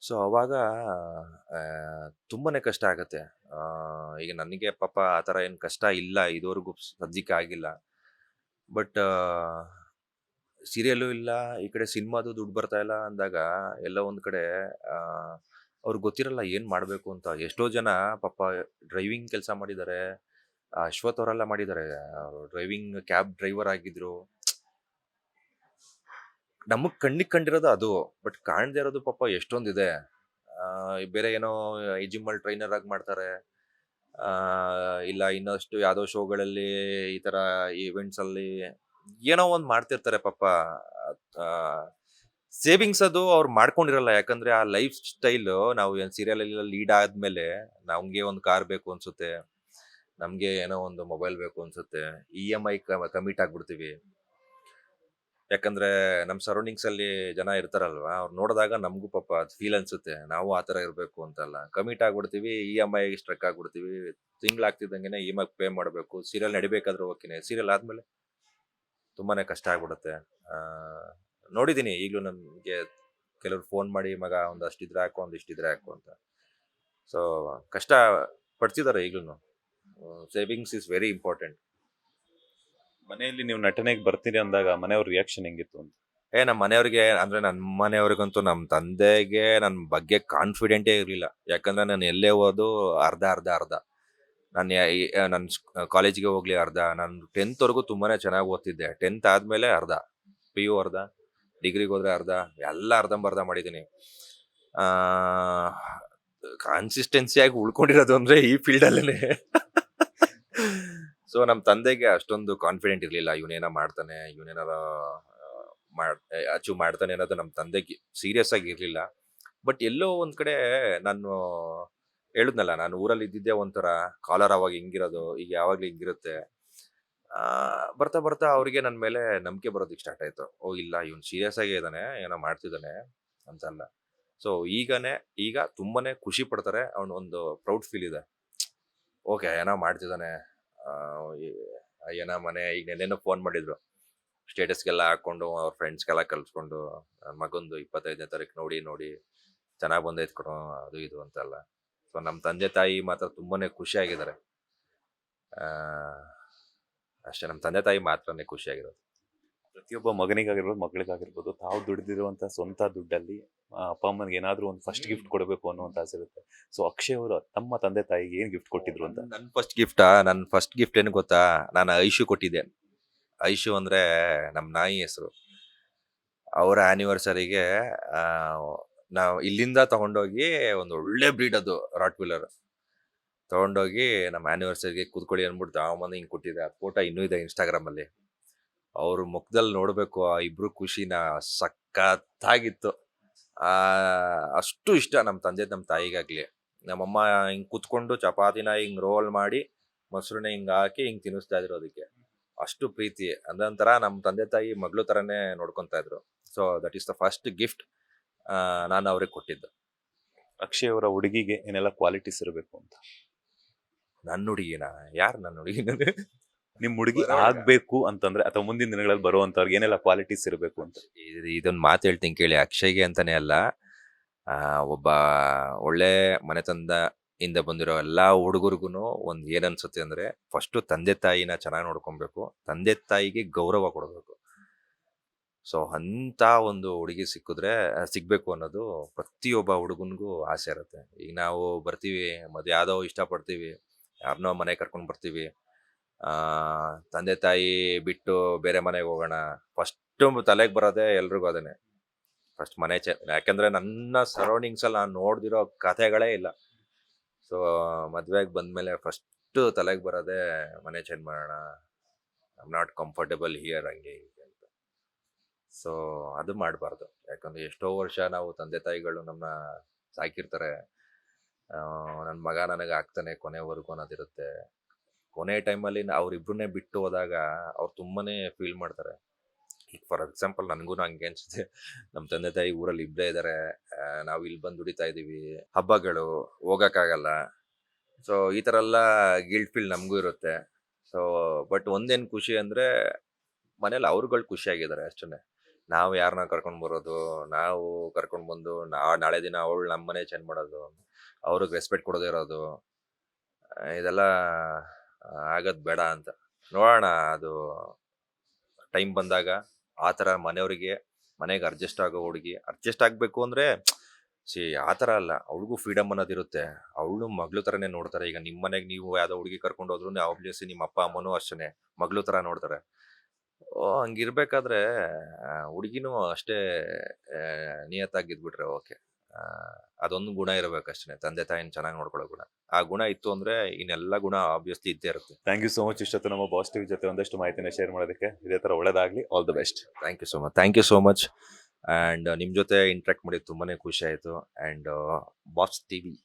ಸೊ ಅವಾಗ ಆ, ತುಂಬಾನೇ ಕಷ್ಟ ಆಗತ್ತೆ. ಈಗ ನನಗೆ ಪಾಪ ಆ ಥರ ಏನು ಕಷ್ಟ ಇಲ್ಲ ಇದುವರೆಗೂ, ಸದ್ಯಕ್ಕೆ ಆಗಿಲ್ಲ. ಬಟ್ ಸೀರಿಯಲ್ಲು ಇಲ್ಲ, ಈ ಕಡೆ ಸಿನಿಮಾದು ದುಡ್ಡು ಬರ್ತಾ ಇಲ್ಲ ಅಂದಾಗ ಎಲ್ಲ ಒಂದ್ ಕಡೆ ಆ, ಅವ್ರಿಗೆ ಗೊತ್ತಿರಲ್ಲ ಏನ್ ಮಾಡ್ಬೇಕು ಅಂತ. ಎಷ್ಟೋ ಜನ ಪಾಪ ಡ್ರೈವಿಂಗ್ ಕೆಲಸ ಮಾಡಿದ್ದಾರೆ. ಅಶ್ವಥ್ ಅವರೆಲ್ಲ ಮಾಡಿದ್ದಾರೆ, ಡ್ರೈವಿಂಗ್ ಕ್ಯಾಬ್ ಡ್ರೈವರ್ ಆಗಿದ್ರು. ನಮಗ್ ಕಣ್ಣಿಗೆ ಕಂಡಿರೋದು ಅದು, ಬಟ್ ಕಾಣದೇ ಇರೋದು ಪಾಪ ಎಷ್ಟೊಂದಿದೆ. ಬೇರೆ ಏನೋ ಜಿಮ್ಮಲ್ ಟ್ರೈನರ್ ಆಗಿ ಮಾಡ್ತಾರೆ. ಆ ಇಲ್ಲ ಇನ್ನಷ್ಟು ಯಾವ್ದೋ ಶೋಗಳಲ್ಲಿ ಈ ತರ ಈವೆಂಟ್ಸ್ ಅಲ್ಲಿ ಏನೋ ಒಂದ್ ಮಾಡ್ತಿರ್ತಾರೆ ಪಾಪ. ಸೇವಿಂಗ್ಸ್ ಅದು ಅವ್ರು ಮಾಡ್ಕೊಂಡಿರಲ್ಲ. ಯಾಕಂದ್ರೆ ಆ ಲೈಫ್ ಸ್ಟೈಲ್ ನಾವು ಏನ್ ಸೀರಿಯಲ್ ಎಲ್ಲ ಲೀಡ್ ಆದ್ಮೇಲೆ ನಮ್ಗೆ ಒಂದು ಕಾರ್ ಬೇಕು ಅನ್ಸುತ್ತೆ, ನಮ್ಗೆ ಏನೋ ಒಂದು ಮೊಬೈಲ್ ಬೇಕು ಅನ್ಸುತ್ತೆ, EMI ಕಮಿಟ್ ಆಗ್ಬಿಡ್ತೀವಿ. ಯಾಕಂದ್ರೆ ನಮ್ ಸರೌಂಡಿಂಗ್ಸ್ ಅಲ್ಲಿ ಜನ ಇರ್ತಾರಲ್ವಾ, ಅವ್ರು ನೋಡಿದಾಗ ನಮಗೂ ಪಾಪ ಅದು ಫೀಲ್ ಅನ್ಸುತ್ತೆ, ನಾವು ಆ ತರ ಇರ್ಬೇಕು ಅಂತೆಲ್ಲ. ಕಮಿಟ್ ಆಗ್ಬಿಡ್ತೀವಿ, EMI ಸ್ಟ್ರಕ್ ಆಗ್ಬಿಡ್ತೀವಿ. ತಿಂಗ್ಳಾಗ್ತಿದ್ದಂಗೆನೆ EMI ಪೇ ಮಾಡ್ಬೇಕು. ಸೀರಿಯಲ್ ನಡಿಬೇಕಾದ್ರೆ ಓಕೆನೆ, ಸೀರಿಯಲ್ ಆದ್ಮೇಲೆ ತುಂಬಾನೇ ಕಷ್ಟ ಆಗ್ಬಿಡುತ್ತೆ. ಆ ನೋಡಿದೀನಿ ಈಗಲೂ ನನ್ಗೆ ಕೆಲವ್ರು ಫೋನ್ ಮಾಡಿ, ಮಗ ಒಂದಷ್ಟಿದ್ರೆ ಹಾಕು, ಒಂದಿಷ್ಟಿದ್ರೆ ಹಾಕು ಅಂತ. ಸೊ ಕಷ್ಟ ಪಡ್ತಿದ್ದಾರೆ ಈಗಲೂ. Savings is very important. ಮನೆಯಲ್ಲಿ ನೀವು ನಟನೆಗೆ ಬರ್ತೀರಿ ಅಂದಾಗ ಮನೆಯವ್ರ ರಿಯಾಕ್ಷನ್ ಹೆಂಗಿತ್ತು ಅಂತ? ನಮ್ಮ ಮನೆಯವ್ರಿಗೆ ಅಂದ್ರೆ ನನ್ನ ಮನೆಯವ್ರಿಗಂತೂ ನಮ್ಮ ತಂದೆಗೆ ನನ್ನ ಬಗ್ಗೆ ಕಾನ್ಫಿಡೆಂಟೇ ಇರಲಿಲ್ಲ. ಯಾಕಂದ್ರೆ ನಾನು ಎಲ್ಲೇ ಹೋದು ಅರ್ಧ ಅರ್ಧ ಅರ್ಧ. ನಾನು ಕಾಲೇಜಿಗೆ ಹೋಗ್ಲಿ ಅರ್ಧ. ನಾನು 10th ವರೆಗೂ ತುಂಬಾನೇ ಚೆನ್ನಾಗಿ ಓದ್ತಿದ್ದೆ. 10th ಆದ್ಮೇಲೆ ಅರ್ಧ, PU ಅರ್ಧ, ಡಿಗ್ರಿಗೆ ಹೋದ್ರೆ ಅರ್ಧ, ಎಲ್ಲ ಅರ್ಧಂಬರ್ಧ ಮಾಡಿದ್ದೀನಿ. ಕನ್ಸಿಸ್ಟೆನ್ಸಿಯಾಗಿ ಉಳ್ಕೊಂಡಿರೋದು ಅಂದ್ರೆ ಈ ಫೀಲ್ಡಲ್ಲೇ. ಸೊ ನಮ್ಮ ತಂದೆಗೆ ಅಷ್ಟೊಂದು ಕಾನ್ಫಿಡೆಂಟ್ ಇರಲಿಲ್ಲ, ಇವನೇನ ಮಾಡ್ತಾನೆ, ಇವನೇನಾರ ಅಚೀವ್ ಮಾಡ್ತಾನೆ ಅನ್ನೋದು ನಮ್ಮ ತಂದೆಗೆ ಸೀರಿಯಸ್ ಆಗಿ ಇರಲಿಲ್ಲ. ಬಟ್ ಎಲ್ಲೋ ಒಂದ್ ಕಡೆ ನಾನು ಹೇಳಿದ್ನಲ್ಲ, ನಾನು ಊರಲ್ಲಿ ಇದ್ದಿದ್ದೆ ಒಂಥರ ಕಾಲರ್, ಅವಾಗ ಹಿಂಗಿರೋದು, ಈಗ ಯಾವಾಗ್ಲೂ ಹಿಂಗಿರುತ್ತೆ. ಬರ್ತಾ ಬರ್ತಾ ಅವ್ರಿಗೆ ನನ್ನ ಮೇಲೆ ನಂಬಿಕೆ ಬರೋದಕ್ಕೆ ಸ್ಟಾರ್ಟ್ ಆಯ್ತು. ಓ ಇಲ್ಲ, ಇವ್ನು ಸೀರಿಯಸ್ ಆಗೇ ಇದ್ದಾನೆ, ಏನೋ ಮಾಡ್ತಿದ್ದಾನೆ ಅಂತಲ್ಲ. ಸೊ ಈಗ ತುಂಬಾನೇ ಖುಷಿ ಪಡ್ತಾರೆ. ಅವ್ನು ಒಂದು ಪ್ರೌಡ್ ಫೀಲ್ ಇದೆ. ಓಕೆ, ಏನೋ ಮಾಡ್ತಿದ್ದಾನೆ. ಏನೋ ಮನೆ ಈಗ ನೆನ್ನೆನೋ ಫೋನ್ ಮಾಡಿದ್ರು, ಸ್ಟೇಟಸ್ಗೆಲ್ಲ ಹಾಕೊಂಡು ಅವ್ರ ಫ್ರೆಂಡ್ಸ್ಗೆಲ್ಲ ಕಲ್ಸ್ಕೊಂಡು, ನನ್ನ ಮಗಂದು 25ನೇ ತಾರೀಕು ನೋಡಿ ಚೆನ್ನಾಗಿ ಬಂದೈತೆ ಕಣೋ, ಅದು ಇದು ಅಂತೆಲ್ಲ. ಸೊ ನಮ್ಮ ತಂದೆ ತಾಯಿ ಮಾತ್ರ ತುಂಬಾನೇ ಖುಷಿಯಾಗಿದ್ದಾರೆ. ಅಷ್ಟೇ, ನಮ್ಮ ತಂದೆ ತಾಯಿ ಮಾತ್ರನೇ ಖುಷಿಯಾಗಿರೋದು. ಪ್ರತಿಯೊಬ್ಬ ಮಗನಿಗಾಗಿರ್ಬೋದು, ಮಗಳಿಗಾಗಿರ್ಬೋದು, ತಾವು ದುಡಿದಿರುವಂತ ಸ್ವಂತ ದುಡ್ಡಲ್ಲಿ ಅಪ್ಪ ಅಮ್ಮನಿಗೆ ಏನಾದ್ರೂ ಒಂದು ಫಸ್ಟ್ ಗಿಫ್ಟ್ ಕೊಡಬೇಕು ಅನ್ನುವಂತ ಆಸೆ ಇರುತ್ತೆ. ಸೊ ಅಕ್ಷಯ್ ಅವರು ತಮ್ಮ ತಂದೆ ತಾಯಿಗೆ ಏನ್ ಗಿಫ್ಟ್ ಕೊಟ್ಟಿದ್ರು ಅಂತ? ನನ್ನ ಫಸ್ಟ್ ಗಿಫ್ಟ್ ಏನು ಗೊತ್ತಾ? ನಾನು ಐಶು ಕೊಟ್ಟಿದ್ದೆ. ಐಶು ಅಂದ್ರೆ ನಮ್ಮ ನಾಯಿ ಹೆಸರು. ಅವರ ಆನಿವರ್ಸರಿಗೆ ನಾವು ಇಲ್ಲಿಂದ ತಗೊಂಡೋಗಿ ಒಂದು ಒಳ್ಳೆ ಬ್ರೀಡ್ ಅದು ರಾಟ್ ವೀಲರ್ ತಗೊಂಡೋಗಿ ನಮ್ಮ ಆನಿವರ್ಸರಿಗೆ ಕೂತ್ಕೊಳ್ಳಿ ಅಂದ್ಬಿಟ್ಟು ತಗೊಂಬಂದು ಹಿಂಗೆ ಕೊಟ್ಟಿದ್ದೆ. ಆ ಫೋಟೋ ಇನ್ನೂ ಇದೆ ಇನ್ಸ್ಟಾಗ್ರಾಮಲ್ಲಿ. ಅವ್ರ ಮುಖದಲ್ಲಿ ನೋಡಬೇಕು ಆ ಇಬ್ರು ಖುಷಿನ, ಸಖತ್ತಾಗಿತ್ತು. ಅಷ್ಟು ಇಷ್ಟ ನಮ್ಮ ತಂದೆ ನಮ್ಮ ತಾಯಿಗಾಗ್ಲಿ. ನಮ್ಮಮ್ಮ ಹಿಂಗೆ ಕೂತ್ಕೊಂಡು ಚಪಾತಿನ ಹಿಂಗೆ ರೋಲ್ ಮಾಡಿ ಮೊಸರನ್ನ ಹಿಂಗೆ ಹಾಕಿ ಹಿಂಗೆ ತಿನ್ನಿಸ್ತಾ ಇದ್ರು ಅದಕ್ಕೆ. ಅಷ್ಟು ಪ್ರೀತಿ. ಅದೊಂಥರ ನಮ್ಮ ತಂದೆ ತಾಯಿ ಮಗಳು ಥರನೇ ನೋಡ್ಕೊತಾ ಇದ್ರು. So that is the first gift ನಾನು ಅವ್ರಿಗೆ ಕೊಟ್ಟಿದ್ದು. ಅಕ್ಷಯ್ ಅವರ ಹುಡುಗಿಗೆ ಏನೆಲ್ಲ ಕ್ವಾಲಿಟೀಸ್ ಇರಬೇಕು ಅಂತ? ನನ್ನ ಹುಡುಗಿನ ಯಾರು ನನ್ನ ಹುಡುಗಿನ ನಿಮ್ ಹುಡುಗಿ ಆಗ್ಬೇಕು ಅಂತಂದ್ರೆ ಅಥವಾ ಮುಂದಿನ ದಿನಗಳಲ್ಲಿ ಬರುವಂತವ್ರಿಗೆ ಏನೆಲ್ಲ ಕ್ವಾಲಿಟೀಸ್ ಇರಬೇಕು ಅಂತ? ಇದೊಂದು ಮಾತು ಹೇಳ್ತೀನಿ ಕೇಳಿ. ಅಕ್ಷಯ್ಗೆ ಅಂತಾನೆ ಅಲ್ಲ, ಒಬ್ಬ ಒಳ್ಳೆ ಮನೆತನದ ಇಂದ ಬಂದಿರೋ ಎಲ್ಲಾ ಹುಡುಗರಿಗೂ ಒಂದು ಏನನ್ಸುತ್ತೆ ಅಂದ್ರೆ ಫಸ್ಟ್ ತಂದೆ ತಾಯಿನ ಚೆನ್ನಾಗಿ ನೋಡ್ಕೊಬೇಕು, ತಂದೆ ತಾಯಿಗೆ ಗೌರವ ಕೊಡಬೇಕು. ಸೊ ಅಂತ ಒಂದು ಹುಡುಗಿ ಸಿಗ್ಬೇಕು ಅನ್ನೋದು ಪ್ರತಿಯೊಬ್ಬ ಹುಡುಗನ್ಗೂ ಆಸೆ ಇರುತ್ತೆ. ಈಗ ನಾವು ಬರ್ತೀವಿ ಮದುವೆ ಯಾವ್ದೋ ಇಷ್ಟಪಡ್ತೀವಿ, ಯಾರನ್ನೋ ಮನೆ ಕರ್ಕೊಂಡು ಬರ್ತೀವಿ, ತಂದೆ ತಾಯಿ ಬಿಟ್ಟು ಬೇರೆ ಮನೆಗೆ ಹೋಗೋಣ, ಫಸ್ಟ್ ತಲೆಗೆ ಬರೋದೇ ಎಲ್ರಿಗೂ ಅದನ್ನೇ, ಫಸ್ಟ್ ಮನೆ ಯಾಕಂದ್ರೆ ನನ್ನ ಸರೌಂಡಿಂಗ್ಸ್ ಅಲ್ಲಿ ನಾನು ನೋಡ್ದಿರೋ ಕಥೆಗಳೇ ಇಲ್ಲ. ಸೊ ಮದ್ವೆಗೆ ಬಂದ್ಮೇಲೆ ಫಸ್ಟ್ ತಲೆಗೆ ಬರೋದೇ ಮನೆ ಚೇಂಜ್ ಮಾಡೋಣ, I am not comfortable here ಹಂಗೆ ಹಿಂಗೆ ಅಂತ. ಸೊ ಅದು ಮಾಡಬಾರ್ದು. ಯಾಕಂದ್ರೆ ಎಷ್ಟೋ ವರ್ಷ ನಾವು ತಂದೆ ತಾಯಿಗಳು ನಮ್ಮನ್ನ ಸಾಕಿರ್ತಾರೆ. ನನ್ನ ಮಗ ನನಗೆ ಆಗ್ತಾನೆ ಕೊನೆವರೆಗೂ ಅನ್ನೋದಿರುತ್ತೆ. ಕೊನೆ ಟೈಮಲ್ಲಿ ಅವ್ರಿಬ್ರನ್ನೇ ಬಿಟ್ಟು ಹೋದಾಗ ಅವ್ರು ತುಂಬಾನೇ ಫೀಲ್ ಮಾಡ್ತಾರೆ. ಈಗ ಫಾರ್ ಎಕ್ಸಾಂಪಲ್ ನನಗೂ ಹಂಗೆ ಅನ್ಸುತ್ತೆ. ನಮ್ಮ ತಂದೆ ತಾಯಿ ಊರಲ್ಲಿ ಇಬ್ಬರೇ ಇದ್ದಾರೆ, ನಾವು ಇಲ್ಲಿ ಬಂದು ದುಡಿತಾ ಇದ್ದೀವಿ, ಹಬ್ಬಗಳು ಹೋಗೋಕ್ಕಾಗಲ್ಲ. ಸೊ ಈ ಥರ ಎಲ್ಲ ಗಿಲ್ಟ್ ಫೀಲ್ ನಮಗೂ ಇರುತ್ತೆ. ಸೊ ಬಟ್ ಒಂದೇನು ಖುಷಿ ಅಂದರೆ ಮನೇಲಿ ಅವ್ರುಗಳು ಖುಷಿಯಾಗಿದ್ದಾರೆ ಅಷ್ಟೇ. ನಾವು ಯಾರನ್ನ ಕರ್ಕೊಂಡು ಬರೋದು, ನಾವು ಕರ್ಕೊಂಡು ಬಂದು ನಾಳೆ ದಿನ ಅವಳು ನಮ್ಮ ಮನೆ ಚೇಂಜ್ ಮಾಡೋದು, ಅವ್ರಿಗೆ ರೆಸ್ಪೆಕ್ಟ್ ಕೊಡೋದೇ ಇರೋದು, ಇದೆಲ್ಲ ಆಗೋದು ಬೇಡ ಅಂತ. ನೋಡೋಣ, ಅದು ಟೈಮ್ ಬಂದಾಗ ಆ ಥರ ಮನೆಗೆ ಅಡ್ಜಸ್ಟ್ ಆಗೋ ಹುಡುಗಿ ಅಡ್ಜಸ್ಟ್ ಆಗಬೇಕು ಅಂದರೆ ಆ ಥರ ಅಲ್ಲ, ಅವಳಿಗೂ ಫ್ರೀಡಮ್ ಅನ್ನೋದಿರುತ್ತೆ. ಅವಳು ಮಗಳು ಥರನೇ ನೋಡ್ತಾರೆ. ಈಗ ನಿಮ್ಮ ಮನೆಗೆ ನೀವು ಯಾವುದೋ ಹುಡುಗಿ ಕರ್ಕೊಂಡು ಹೋದ್ರು ಆಬ್ವಿಯಸ್ಲಿ ನಿಮ್ಮ ಅಪ್ಪ ಅಮ್ಮನೂ ಅಷ್ಟೇ ಮಗಳು ಥರ ನೋಡ್ತಾರೆ. ಹಂಗಿರ್ಬೇಕಾದ್ರೆ ಹುಡುಗಿನೂ ಅಷ್ಟೇ ನಿಯತ್ತಾಗಿದ್ಬಿಟ್ರೆ ಓಕೆ. ಅದೊಂದು ಗುಣ ಇರಬೇಕಷ್ಟೇ, ತಂದೆ ತಾಯಿನ ಚೆನ್ನಾಗಿ ನೋಡ್ಕೊಳ್ಳೋ ಗುಣ. ಆ ಗುಣ ಇತ್ತು ಅಂದ್ರೆ ಇನ್ನೆಲ್ಲ ಗುಣ ಆಬ್ವಿಯಸ್ಲಿ ಇದ್ದೇ ಇರುತ್ತೆ. ಥ್ಯಾಂಕ್ ಯು ಸೋ ಮಚ್ ಇಷ್ಟೊತ್ತು ನಮ್ಮ ಬಾಸ್ ಟಿವಿ ಜೊತೆ ಒಂದಷ್ಟು ಮಾಹಿತಿನ ಶೇರ್ ಮಾಡೋದಕ್ಕೆ. ಇದೇ ತರ ಒಳ್ಳೇದಾಗ್ಲಿ. All the best. Thank you so much and ನಿಮ್ಮ ಜೊತೆ ಇಂಟ್ರಾಕ್ಟ್ ಮಾಡಿದ್ದು ತುಂಬಾನೇ ಖುಷಿ ಆಯಿತು. And Boss TV,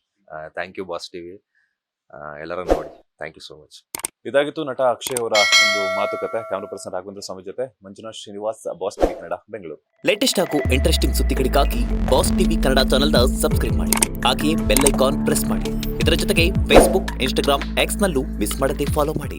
thank you Boss TV, ಎಲ್ಲರೂ ನೋಡಿ. Thank you so much. ಇದಾಗಿತ್ತು ನಟ ಅಕ್ಷಯ್ ಅವರ ಒಂದು ಮಾತುಕತೆ. ಕ್ಯಾಮ್ರಾ ಪರ್ಸನ್ ರಾಘವೇಂದ್ರ ಸ್ವಾಮಿ ಜೊತೆ Manjunath Srinivas, boss TV Kannada, Bengaluru. Latest ಹಾಗೂ ಇಂಟ್ರೆಸ್ಟಿಂಗ್ ಸುದ್ದಿಗಳಿಗಾಗಿ ಬಾಸ್ ಟಿವಿ ಕನ್ನಡ ಚಾನೆಲ್ನ ಸಬ್ಸ್ಕ್ರೈಬ್ ಮಾಡಿ. ಹಾಗೆಯೇ ಬೆಲ್ ಐಕಾನ್ ಪ್ರೆಸ್ ಮಾಡಿ. ಇದರ ಜೊತೆಗೆ ಫೇಸ್ಬುಕ್, ಇನ್ಸ್ಟಾಗ್ರಾಮ್, ಎಕ್ಸ್ ನಲ್ಲೂ ಮಿಸ್ ಮಾಡದೆ ಫಾಲೋ ಮಾಡಿ.